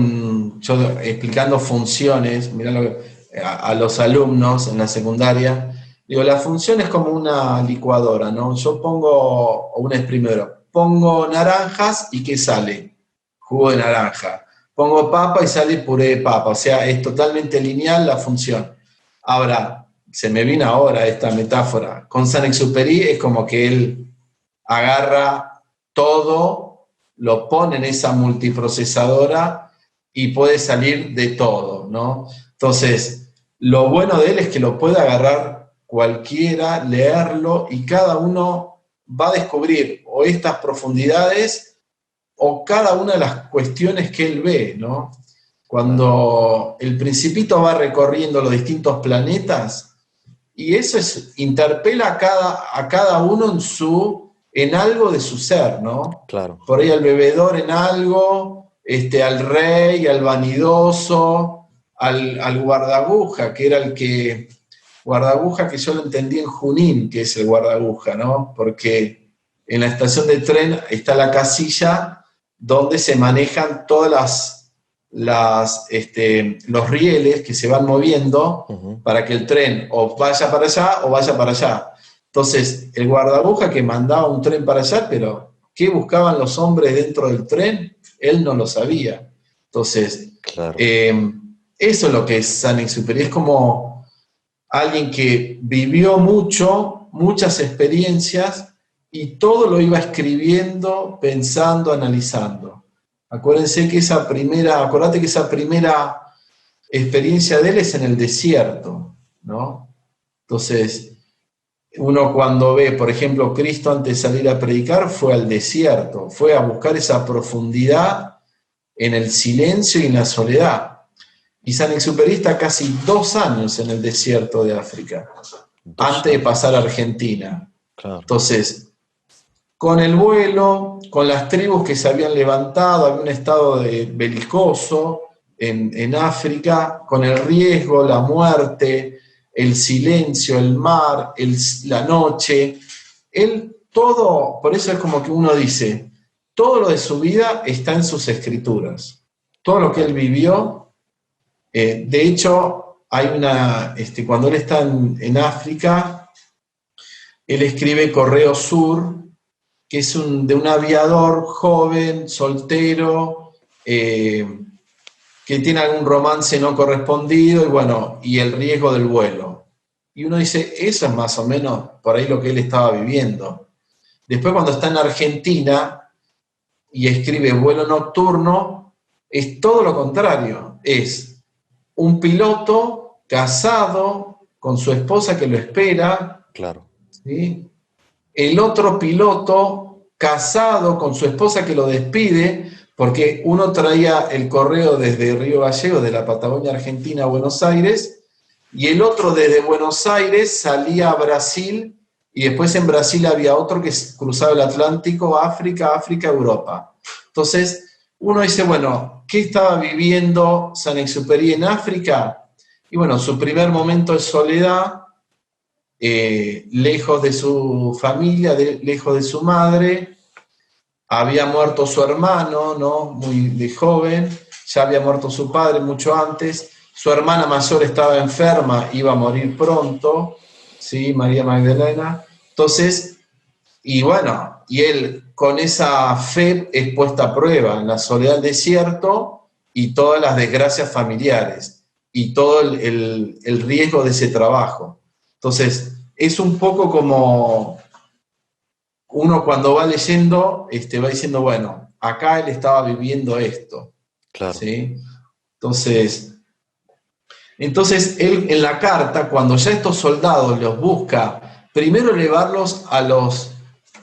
yo explicando funciones, mirá a los alumnos en la secundaria, digo, la función es como una licuadora, ¿no? Yo pongo, o un exprimidor, pongo naranjas y ¿qué sale? Jugo de naranja. Pongo papa y sale puré de papa, o sea, es totalmente lineal la función. Ahora, se me vino ahora esta metáfora, con Saint-Exupéry es como que él agarra todo, lo pone en esa multiprocesadora y puede salir de todo, ¿no? Entonces, lo bueno de él es que lo puede agarrar cualquiera, leerlo y cada uno va a descubrir o estas profundidades o cada una de las cuestiones que él ve, ¿no? Claro. Cuando el Principito va recorriendo los distintos planetas, y eso interpela a cada uno en algo de su ser, ¿no? Claro. Por ahí al bebedor en algo, al rey, al vanidoso, al guardaguja, que era guardaguja que yo lo entendí en Junín, que es el guardaguja, ¿no? Porque en la estación de tren está la casilla donde se manejan todas los rieles que se van moviendo Ujú. para que el tren o vaya para allá o vaya para allá. Entonces, el guardabuja que mandaba un tren para allá, pero ¿qué buscaban los hombres dentro del tren? Él no lo sabía. Entonces, Claro. eh, eso es lo que es Saint-Exupéry. Es como alguien que vivió mucho, muchas experiencias y todo lo iba escribiendo, pensando, analizando. Acuérdense que acordate que esa primera experiencia de él es en el desierto, ¿no? Entonces, uno cuando ve, por ejemplo, Cristo antes de salir a predicar fue al desierto, fue a buscar esa profundidad en el silencio y en la soledad. Y Saint-Exupéry está casi 2 años en el desierto de África, Dos antes de pasar a años. Argentina. Claro. Entonces, con el vuelo, con las tribus que se habían levantado, había un estado belicoso en África, con el riesgo, la muerte, el silencio, el mar, la noche. Él todo, por eso es como que uno dice, todo lo de su vida está en sus escrituras. Todo lo que él Claro. vivió, de hecho, cuando él está en África, él escribe Correo Sur, que es de un aviador joven, soltero, que tiene algún romance no correspondido y bueno, y el riesgo del vuelo. Y uno dice, eso es más o menos por ahí lo que él estaba viviendo. Después cuando está en Argentina y escribe Vuelo Nocturno, es todo lo contrario. Es un piloto casado con su esposa que lo espera, Claro. ¿sí? El otro piloto casado con su esposa que lo despide, porque uno traía el correo desde Río Gallegos, de la Patagonia Argentina a Buenos Aires, y el otro desde Buenos Aires salía a Brasil, y después en Brasil había otro que cruzaba el Atlántico, África, Europa. Entonces, uno dice, bueno, ¿qué estaba viviendo Saint-Exupéry en África? Y bueno, su primer momento de soledad, lejos de su familia, lejos de su madre, había muerto su hermano, ¿no? Muy de joven, ya había muerto su padre mucho antes, su hermana mayor estaba enferma, iba a morir pronto, ¿sí? María Magdalena. Entonces, y bueno, y él con esa fe es puesta a prueba en la soledad del desierto y todas las desgracias familiares y todo el riesgo de ese trabajo. Entonces, es un poco como uno cuando va leyendo, va diciendo, bueno, acá él estaba viviendo esto, Claro. ¿sí? Entonces, él en la carta, cuando ya estos soldados los busca, primero elevarlos a los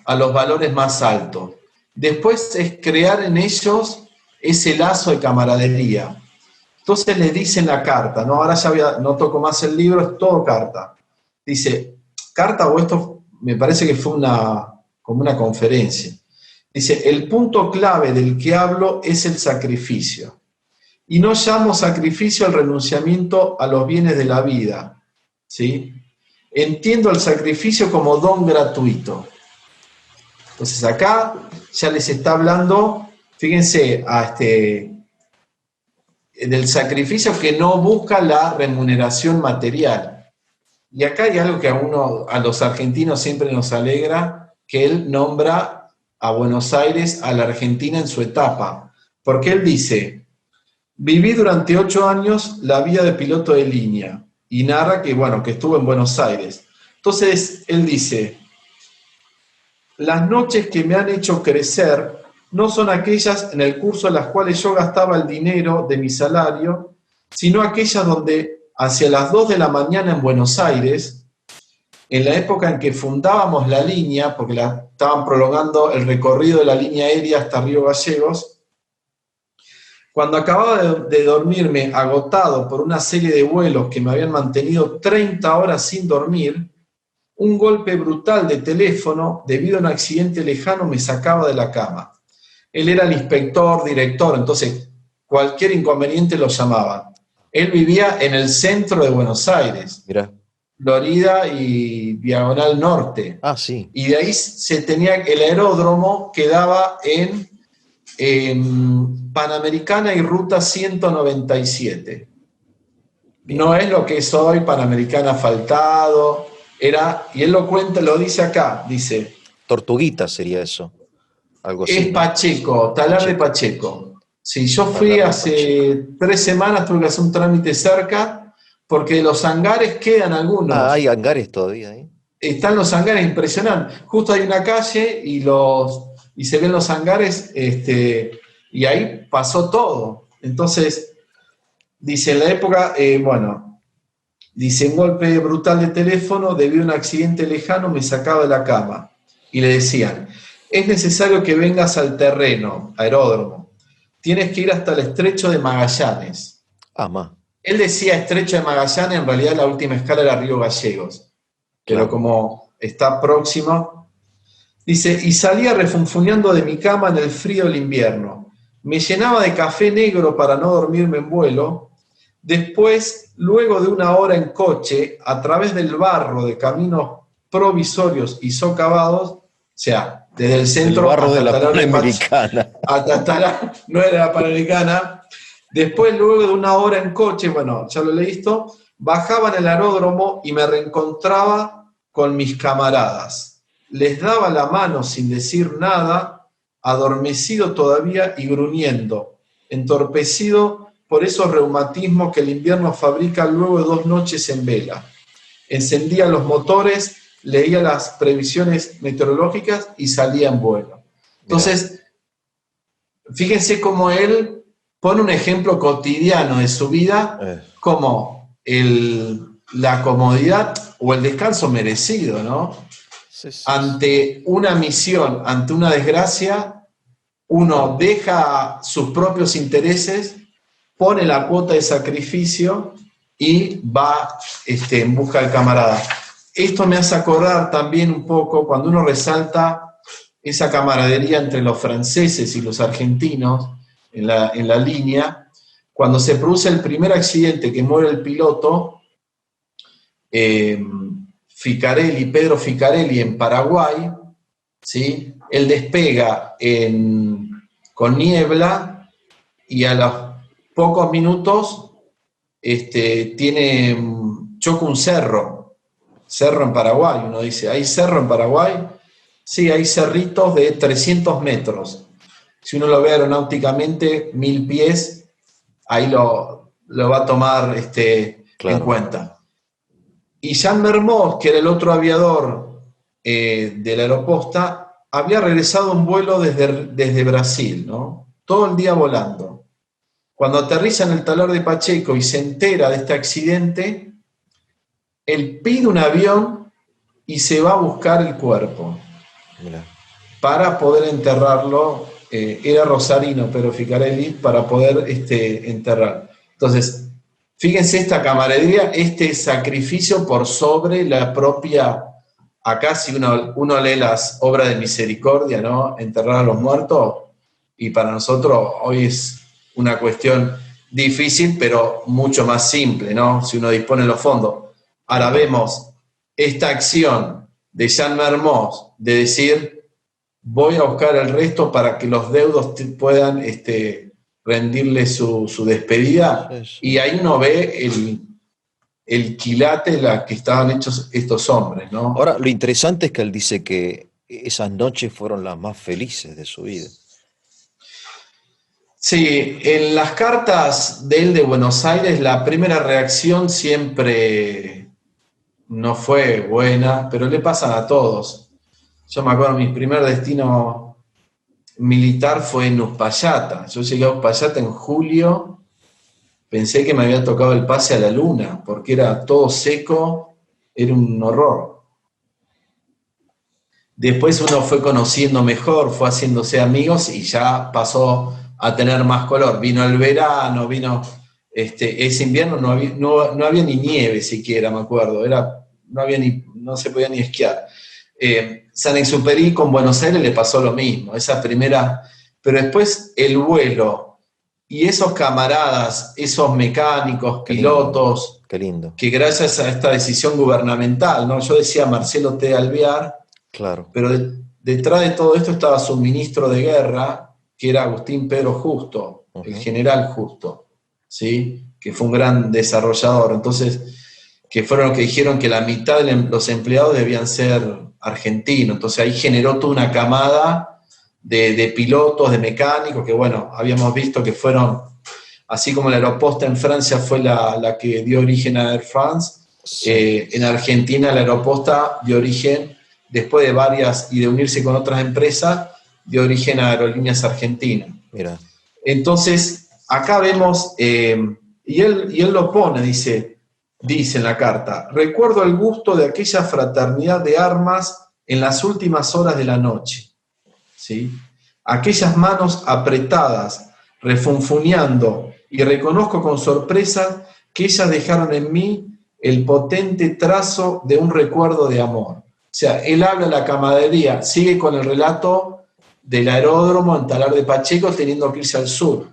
valores más altos. Después es crear en ellos ese lazo de camaradería. Entonces le dice en la carta, ¿no? Ahora ya no toco más el libro, es todo carta. Dice, carta o esto me parece que fue como una conferencia. Dice, el punto clave del que hablo es el sacrificio. Y no llamo sacrificio al renunciamiento a los bienes de la vida, ¿sí? Entiendo el sacrificio como don gratuito. Entonces acá ya les está hablando, fíjense, del sacrificio que no busca la remuneración material. Y acá hay algo que a los argentinos siempre nos alegra, que él nombra a Buenos Aires, a la Argentina en su etapa. Porque él dice, viví durante 8 años la vida de piloto de línea, y narra que, bueno, que estuvo en Buenos Aires. Entonces, él dice, las noches que me han hecho crecer no son aquellas en el curso en las cuales yo gastaba el dinero de mi salario, sino aquellas donde hacia las 2 de la mañana en Buenos Aires, en la época en que fundábamos la línea, porque la estaban prolongando el recorrido de la línea aérea hasta Río Gallegos, cuando acababa de dormirme agotado por una serie de vuelos que me habían mantenido 30 horas sin dormir, un golpe brutal de teléfono debido a un accidente lejano me sacaba de la cama. Él era el inspector, director, entonces cualquier inconveniente lo llamaban. Él vivía en el centro de Buenos Aires, Mirá. Florida y Diagonal Norte. Ah, sí. Y de ahí el aeródromo quedaba en Panamericana y Ruta 197. Bien. No es lo que es hoy Panamericana asfaltado, y él lo cuenta, lo dice acá, dice... Tortuguita sería eso, algo así. Es Pacheco, Talar de Pacheco. Sí, yo fui hace 3 semanas, tuve que hacer un trámite cerca, porque de los hangares quedan algunos. Ah, hay hangares todavía ahí. Están los hangares, impresionantes. Justo hay una calle y se ven los hangares, y ahí pasó todo. Entonces, dice, en la época, dice, un golpe brutal de teléfono debido a un accidente lejano me sacaba de la cama. Y le decían, es necesario que vengas al terreno, aeródromo. Tienes que ir hasta el Estrecho de Magallanes. Él decía Estrecho de Magallanes, en realidad la última escala era Río Gallegos. Pero claro, como está próximo, dice, y salía refunfuñando de mi cama en el frío del invierno. Me llenaba de café negro para no dormirme en vuelo. Después, luego de 1 hora en coche, a través del barro de caminos provisorios y socavados, o sea, desde el centro... El barro de la Panamericana. No era la Panamericana. Después, luego de 1 hora en coche, bueno, ya lo leí esto, bajaba en el aeródromo y me reencontraba con mis camaradas. Les daba la mano sin decir nada, adormecido todavía y gruñendo, entorpecido por esos reumatismos que el invierno fabrica luego de 2 noches en vela. Encendía los motores, leía las previsiones meteorológicas y salía en vuelo. Entonces, fíjense cómo él pone un ejemplo cotidiano de su vida, como la comodidad o el descanso merecido, ¿no? Sí. Ante una misión, ante una desgracia, uno deja sus propios intereses, pone la cuota de sacrificio y va en busca del camarada. Esto me hace acordar también un poco cuando uno resalta esa camaradería entre los franceses y los argentinos en la línea, cuando se produce el primer accidente que muere el piloto, Pedro Ficarelli en Paraguay, ¿sí? Él despega con niebla y a los pocos minutos choca un cerro en Paraguay. Uno dice, ¿hay cerro en Paraguay? Sí, hay cerritos de 300 metros. Si uno lo ve aeronáuticamente, 1000 pies, ahí lo va a tomar en cuenta. Y Jean Mermoz, que era el otro aviador de la aeroposta, había regresado un vuelo desde Brasil, ¿no? Todo el día volando. Cuando aterriza en el Talar de Pacheco y se entera de este accidente, él pide un avión y se va a buscar el cuerpo. Mirá. Para poder enterrarlo. Era rosarino, Pedro Ficarelli, para poder enterrar. Entonces, fíjense esta camaradería, este sacrificio por sobre la propia acá si uno lee las obras de misericordia, ¿no? Enterrar a los muertos, y para nosotros hoy es una cuestión difícil, pero mucho más simple, ¿no? Si uno dispone los fondos. Ahora vemos esta acción de Jean Mermoz de decir, voy a buscar el resto para que los deudos puedan rendirle su despedida, Sí, sí. y ahí uno ve el quilate la que estaban hechos estos hombres, ¿no? Ahora, lo interesante es que él dice que esas noches fueron las más felices de su vida. Sí, en las cartas de él de Buenos Aires, la primera reacción siempre no fue buena, pero le pasan a todos. Yo me acuerdo, mi primer destino militar fue en Uspallata. Yo llegué a Uspallata en julio, pensé que me había tocado el pase a la luna, porque era todo seco, era un horror. Después uno fue conociendo mejor, fue haciéndose amigos y ya pasó a tener más color. Vino el verano, ese invierno no había ni nieve siquiera, me acuerdo, no se podía ni esquiar. Saint-Exupéry con Buenos Aires le pasó lo mismo, esa primera, pero después el vuelo y esos camaradas, esos mecánicos, Qué lindo, pilotos, qué lindo. que gracias a esta decisión gubernamental, ¿no? Yo decía Marcelo T. Alvear, Claro. pero detrás de todo esto estaba su ministro de guerra, que era Agustín Pedro Justo, el general Justo, ¿sí? Que fue un gran desarrollador. Entonces, que fueron los que dijeron que la mitad de los empleados debían ser argentinos. Entonces ahí generó toda una camada de pilotos, de mecánicos, que bueno, habíamos visto que fueron, así como la Aeroposta en Francia fue la que dio origen a Air France, Sí. en Argentina la Aeroposta dio origen, después de varias y de unirse con otras empresas, dio origen a Aerolíneas Argentinas. Mira. Entonces, acá vemos, y él lo pone, dice en la carta, recuerdo el gusto de aquella fraternidad de armas en las últimas horas de la noche, ¿sí? Aquellas manos apretadas, refunfuñando, y reconozco con sorpresa que ellas dejaron en mí el potente trazo de un recuerdo de amor. O sea, él habla de la camaradería, sigue con el relato del aeródromo en Talar de Pacheco teniendo que irse al sur.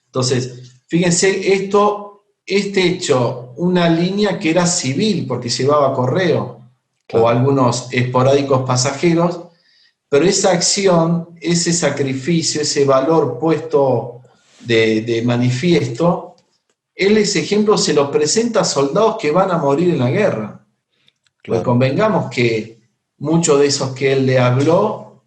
Entonces, fíjense, este hecho, una línea que era civil porque llevaba correo, Claro. o algunos esporádicos pasajeros, pero esa acción, ese sacrificio, ese valor puesto de manifiesto, él ese ejemplo se lo presenta a soldados que van a morir en la guerra. Pues Claro. convengamos que muchos de esos que él le habló,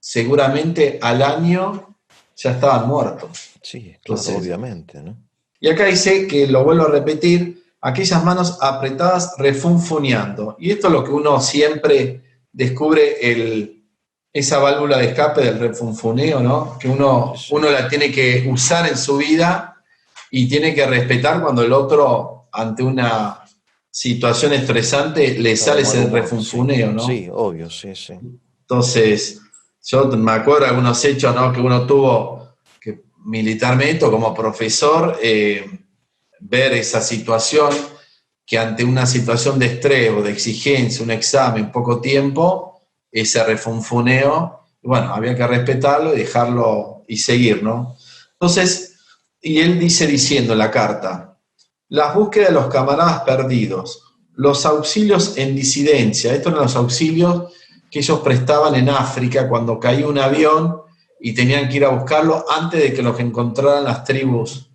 seguramente al año ya estaban muertos. Sí, claro, Entonces, obviamente, ¿no? y acá dice que, lo vuelvo a repetir, aquellas manos apretadas refunfuñando. Y esto es lo que uno siempre descubre, esa válvula de escape del refunfuneo, ¿no? Que uno la tiene que usar en su vida y tiene que respetar cuando el otro, ante una situación estresante, le sale ese refunfuneo, ¿no? Sí, obvio, sí, sí. Entonces, yo me acuerdo de algunos hechos, ¿no?, que uno tuvo que militarmente o como profesor, ver esa situación, que ante una situación de estrés o de exigencia, un examen, poco tiempo, ese refunfuneo, bueno, había que respetarlo y dejarlo y seguir, ¿no? Entonces, y él dice diciendo en la carta, las búsquedas de los camaradas perdidos, los auxilios en disidencia, estos eran los auxilios que ellos prestaban en África cuando caía un avión y tenían que ir a buscarlo antes de que los encontraran las tribus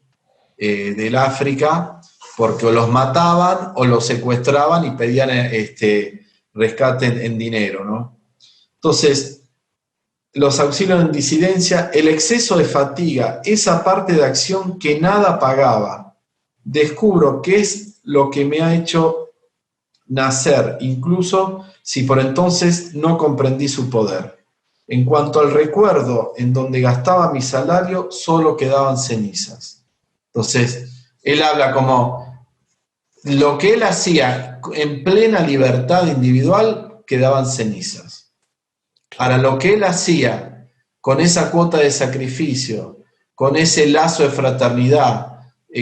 del África, porque o los mataban o los secuestraban y pedían rescate en dinero, ¿no? Entonces, los auxilios en disidencia, el exceso de fatiga, esa parte de acción que nada pagaba, descubro qué es lo que me ha hecho nacer, incluso si por entonces no comprendí su poder. En cuanto al recuerdo en donde gastaba mi salario, solo quedaban cenizas. Entonces, él habla como lo que él hacía en plena libertad individual, quedaban cenizas. Ahora, lo que él hacía con esa cuota de sacrificio, con ese lazo de fraternidad,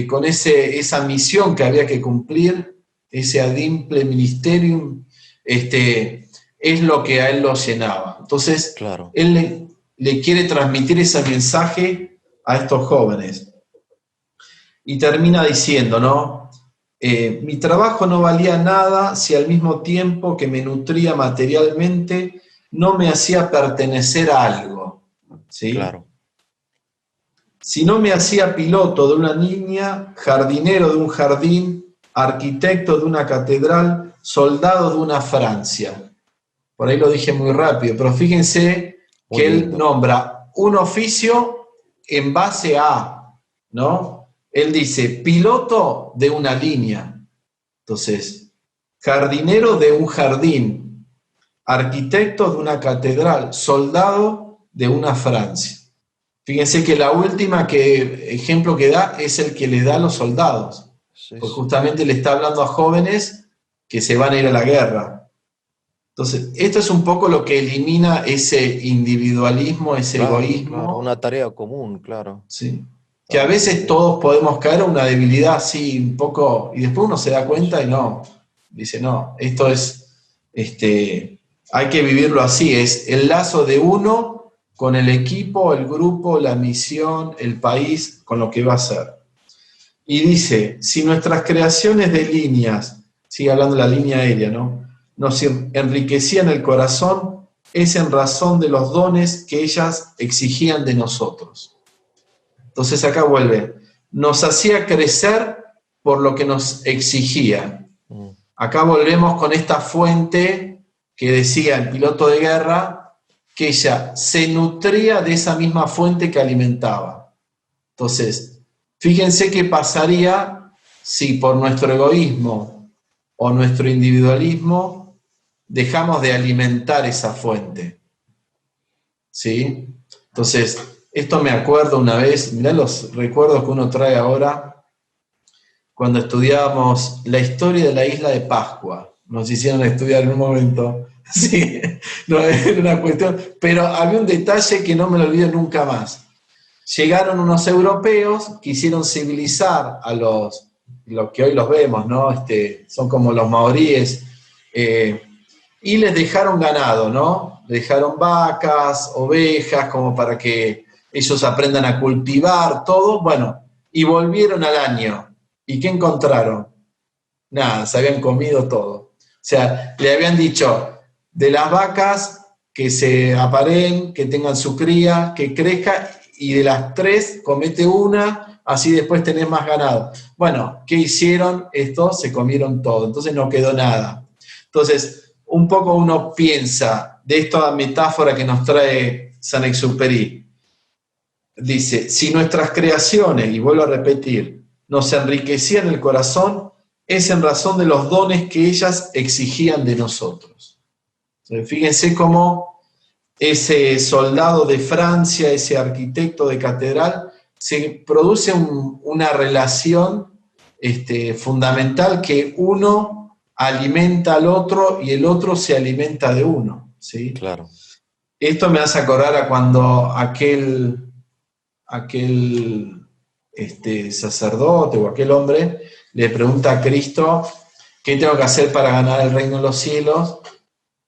con esa misión que había que cumplir, ese ad imple ministerium, es lo que a él lo llenaba. Entonces, claro, él le quiere transmitir ese mensaje a estos jóvenes. Y termina diciendo, ¿no? Mi trabajo no valía nada si al mismo tiempo que me nutría materialmente no me hacía pertenecer a algo, ¿sí? claro. Si no me hacía piloto de una niña, jardinero de un jardín, arquitecto de una catedral, soldado de una Francia. Por ahí lo dije muy rápido, pero fíjense Muy que él lindo. nombra un oficio en base a, ¿no? Él dice, piloto de una línea. Entonces, jardinero de un jardín, arquitecto de una catedral, soldado de una Francia. Fíjense que la última ejemplo que da es el que le da a los soldados, Sí, pues sí. justamente le está hablando a jóvenes que se van a ir a la guerra. Entonces, esto es un poco lo que elimina ese individualismo, ese Claro, claro. egoísmo, Una tarea común, claro. ¿sí? Que a Así veces que, todos podemos caer a una debilidad así un poco, y después uno se da cuenta y no, dice, no, esto es, hay que vivirlo así, es el lazo de uno con el equipo, el grupo, la misión, el país, con lo que va a hacer. Y dice, si nuestras creaciones de líneas, sigue hablando de la línea aérea, ¿no? Nos enriquecían el corazón, es en razón de los dones que ellas exigían de nosotros. Entonces acá vuelve, nos hacía crecer por lo que nos exigía. mm, Acá volvemos con esta fuente que decía el piloto de guerra, que ella se nutría de esa misma fuente que alimentaba. Entonces, fíjense qué pasaría si por nuestro egoísmo o nuestro individualismo dejamos de alimentar esa fuente, ¿sí? Entonces, esto me acuerdo una vez, mirá los recuerdos que uno trae ahora, cuando estudiábamos la historia de la isla de Pascua. Nos hicieron estudiar en un momento, sí, no era una cuestión, pero había un detalle que no me lo olvido nunca más. Llegaron unos europeos, quisieron civilizar a los que hoy los vemos, ¿no? Son como los maoríes, y les dejaron ganado, ¿no? Les dejaron vacas, ovejas, como para que ellos aprendan a cultivar todo. Bueno, y volvieron al año. ¿Y qué encontraron? Nada, se habían comido todo. O sea, le habían dicho, de las vacas que se aparen, que tengan su cría, que crezca, y de las 3 comete una, así después tenés más ganado. Bueno, ¿qué hicieron? Estos se comieron todo, entonces no quedó nada. Entonces, un poco uno piensa de esta metáfora que nos trae Saint-Exupéry. Dice, si nuestras creaciones, y vuelvo a repetir, nos enriquecían el corazón, es en razón de los dones que ellas exigían de nosotros. Entonces, fíjense cómo ese soldado de Francia, ese arquitecto de catedral, se produce una relación fundamental que uno alimenta al otro y el otro se alimenta de uno, ¿sí? claro. Esto me hace acordar a cuando aquel sacerdote o aquel hombre le pregunta a Cristo, ¿qué tengo que hacer para ganar el reino de los cielos?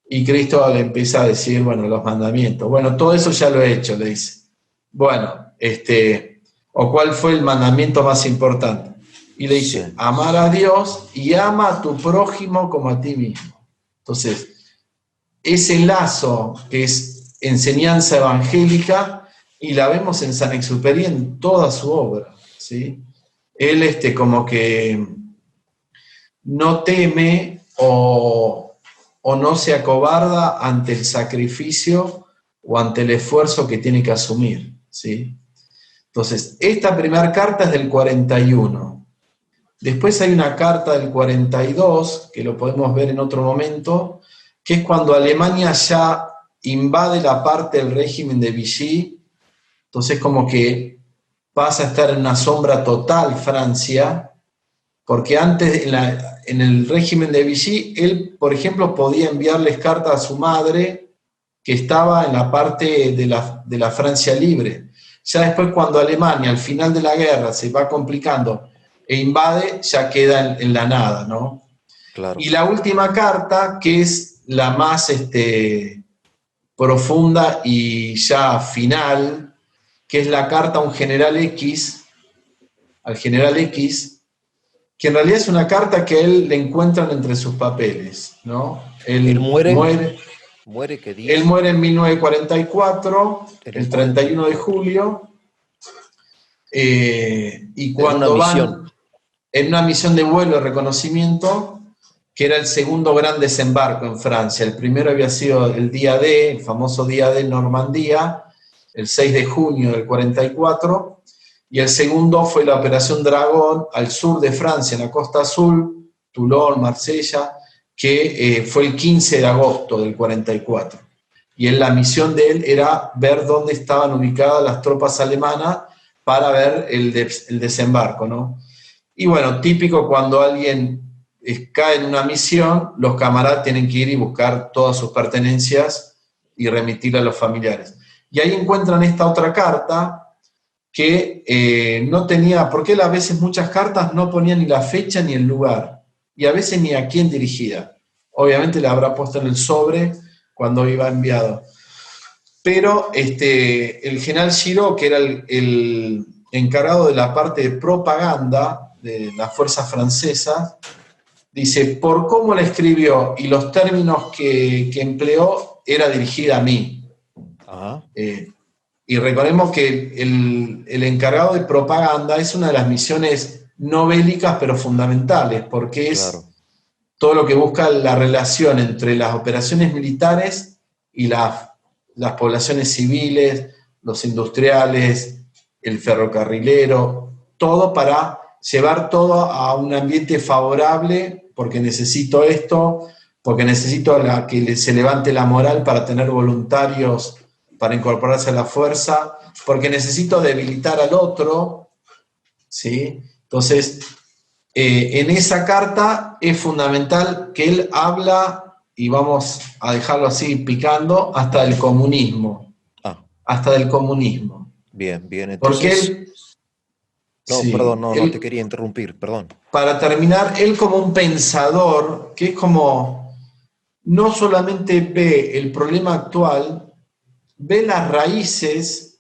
Y Cristo le empieza a decir, bueno, los mandamientos. Bueno, todo eso ya lo he hecho, le dice. Bueno, o cuál fue el mandamiento más importante. Y le Sí, dice, amar a Dios y ama a tu prójimo como a ti mismo. Entonces, ese lazo que es enseñanza evangélica, y la vemos en Saint-Exupéry en toda su obra, ¿sí? Él como que no teme o no se acobarda ante el sacrificio o ante el esfuerzo que tiene que asumir, ¿sí? Entonces, esta primera carta es del 41. Después hay una carta del 42, que lo podemos ver en otro momento, que es cuando Alemania ya invade la parte del régimen de Vichy. Entonces como que pasa a estar en una sombra total Francia, porque antes en el régimen de Vichy, él, por ejemplo, podía enviarles cartas a su madre, que estaba en la parte de la Francia libre. Ya después, cuando Alemania, al final de la guerra, se va complicando e invade, ya queda en la nada, ¿no? Y la última carta, que es la más profunda y ya final, que es la carta a un general X, al general X, que en realidad es una carta que a él le encuentran entre sus papeles, ¿no? Él muere, ¿qué Él día? muere en 1944, En el el 31 de 44. julio, y En una cuando misión. van en una misión de vuelo de reconocimiento, que era el segundo gran desembarco en Francia. El primero había sido el día D, el famoso día de Normandía, el 6 de junio del 44, y el segundo fue la Operación Dragón al sur de Francia, en la Costa Azul, Toulon, Marsella, que fue el 15 de agosto del 44. Y la misión de él era ver dónde estaban ubicadas las tropas alemanas para ver el desembarco, ¿no? Y bueno, típico cuando alguien cae en una misión, los camaradas tienen que ir y buscar todas sus pertenencias y remitirle a los familiares. Y ahí encuentran esta otra carta que no tenía, porque él a veces muchas cartas no ponía ni la fecha ni el lugar, y a veces ni a quién dirigida. Obviamente la habrá puesto en el sobre cuando iba enviado. Pero el general Giraud, que era el encargado de la parte de propaganda de las fuerzas francesas, dice, por cómo la escribió y los términos que empleó, era dirigida a mí. Ajá. Y recordemos que el encargado de propaganda es una de las misiones no bélicas, pero fundamentales, porque es todo lo que busca la relación entre las operaciones militares y las poblaciones civiles, los industriales, el ferrocarrilero, todo para llevar todo a un ambiente favorable, porque necesito esto, porque necesito que se levante la moral para tener voluntarios para incorporarse a la fuerza, porque necesito debilitar al otro, ¿sí? Entonces, en esa carta es fundamental que él habla, y vamos a dejarlo así picando, hasta del comunismo. Hasta del comunismo. Bien, bien. Porque Entonces, él, no, perdón, sí, no te quería interrumpir, perdón. para terminar, él como un pensador, que es como, no solamente ve el problema actual, ve las raíces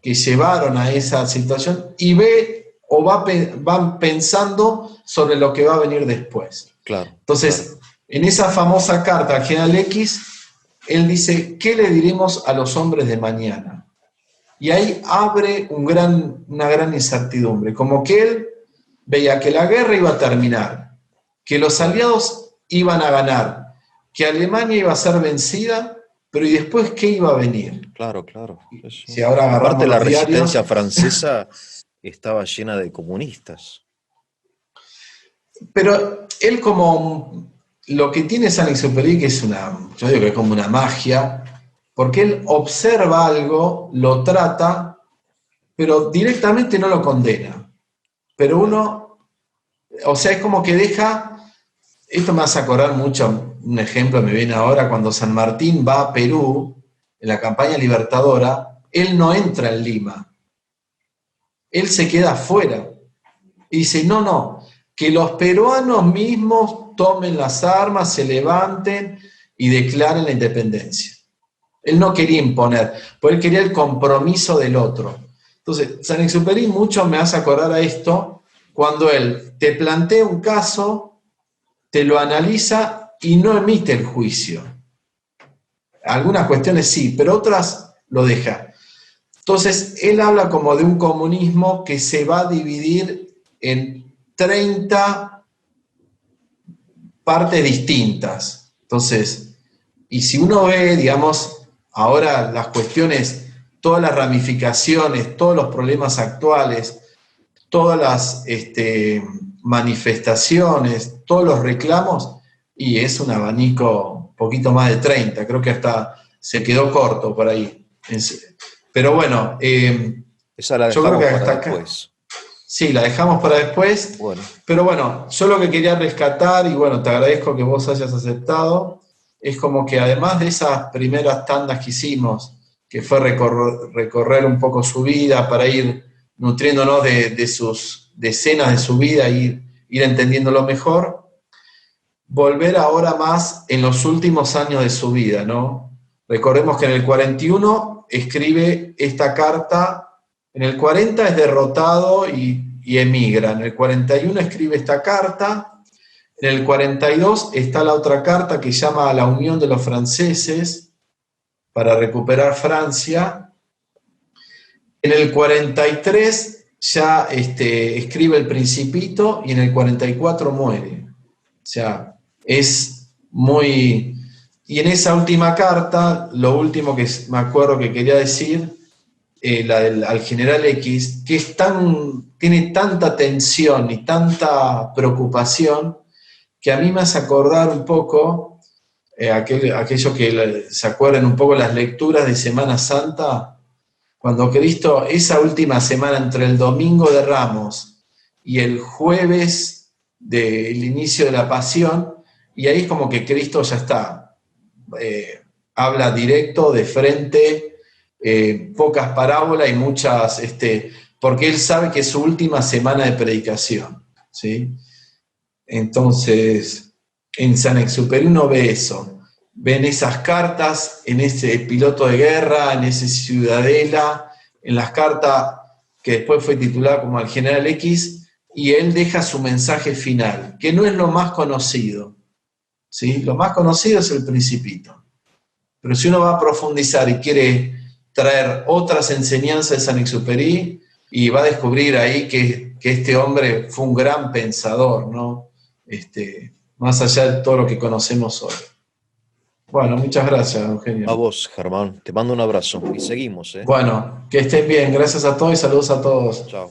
que llevaron a esa situación y ve o van pensando sobre lo que va a venir después. Entonces, en esa famosa carta al general X, él dice, ¿qué le diremos a los hombres de mañana? Y ahí abre una gran incertidumbre, como que él veía que la guerra iba a terminar, que los aliados iban a ganar, que Alemania iba a ser vencida, pero ¿y después qué iba a venir? Claro. Si ahora Aparte, agarramos la los resistencia diarios. francesa estaba llena de comunistas. Pero él como lo que tiene Saint-Exupéry, que yo digo que es como una magia, porque él observa algo, lo trata, pero directamente no lo condena. Pero uno, o sea, es como que esto me hace acordar mucho, un ejemplo me viene ahora, cuando San Martín va a Perú, en la campaña libertadora, él no entra en Lima, él se queda afuera. Y dice, no, que los peruanos mismos tomen las armas, se levanten y declaren la independencia. Él no quería imponer, porque él quería el compromiso del otro. Entonces, Saint-Exupéry mucho me hace acordar a esto, cuando él te plantea un caso, te lo analiza y no emite el juicio. Algunas cuestiones sí, pero otras lo deja. Entonces, él habla como de un comunismo que se va a dividir en 30 partes distintas. Entonces, y si uno ve, digamos, ahora las cuestiones, todas las ramificaciones, todos los problemas actuales, todas las manifestaciones, todos los reclamos, y es un abanico un poquito más de 30, creo que hasta se quedó corto por ahí. Pero bueno, esa la yo creo dejamos que para hasta acá. después. Sí, la dejamos para después. Bueno. Pero bueno, yo lo que quería rescatar, y bueno, te agradezco que vos hayas aceptado, es como que además de esas primeras tandas que hicimos, que fue recorrer un poco su vida para ir nutriéndonos de sus escenas de su vida e ir entendiéndolo mejor, volver ahora más en los últimos años de su vida, ¿no? Recordemos que en el 41 escribe esta carta, en el 40 es derrotado y emigra, en el 41 escribe esta carta, en el 42 está la otra carta que llama a la unión de los franceses para recuperar Francia. En el 43 ya escribe El Principito y en el 44 muere. O sea, es muy... Y en esa última carta, lo último que me acuerdo que quería decir, al general X, que tiene tanta tensión y tanta preocupación, que a mí me hace acordar un poco, aquellos que se acuerden un poco las lecturas de Semana Santa, cuando Cristo, esa última semana entre el domingo de Ramos y el jueves del inicio de la Pasión, y ahí es como que Cristo ya está, habla directo, de frente, pocas parábolas y muchas, porque él sabe que es su última semana de predicación, ¿sí? Entonces, en Saint-Exupéry uno ve eso, ven esas cartas en ese piloto de guerra, en ese Ciudadela, en las cartas que después fue titulada como Al General X, y él deja su mensaje final, que no es lo más conocido, ¿sí? Lo más conocido es El Principito. Pero si uno va a profundizar y quiere traer otras enseñanzas de Saint-Exupéry, y va a descubrir ahí que este hombre fue un gran pensador, ¿no? Más allá de todo lo que conocemos hoy. Bueno, muchas gracias, Eugenio. A vos, Germán. Te mando un abrazo y seguimos, ¿eh? Bueno, que estén bien. Gracias a todos y saludos a todos. Chao.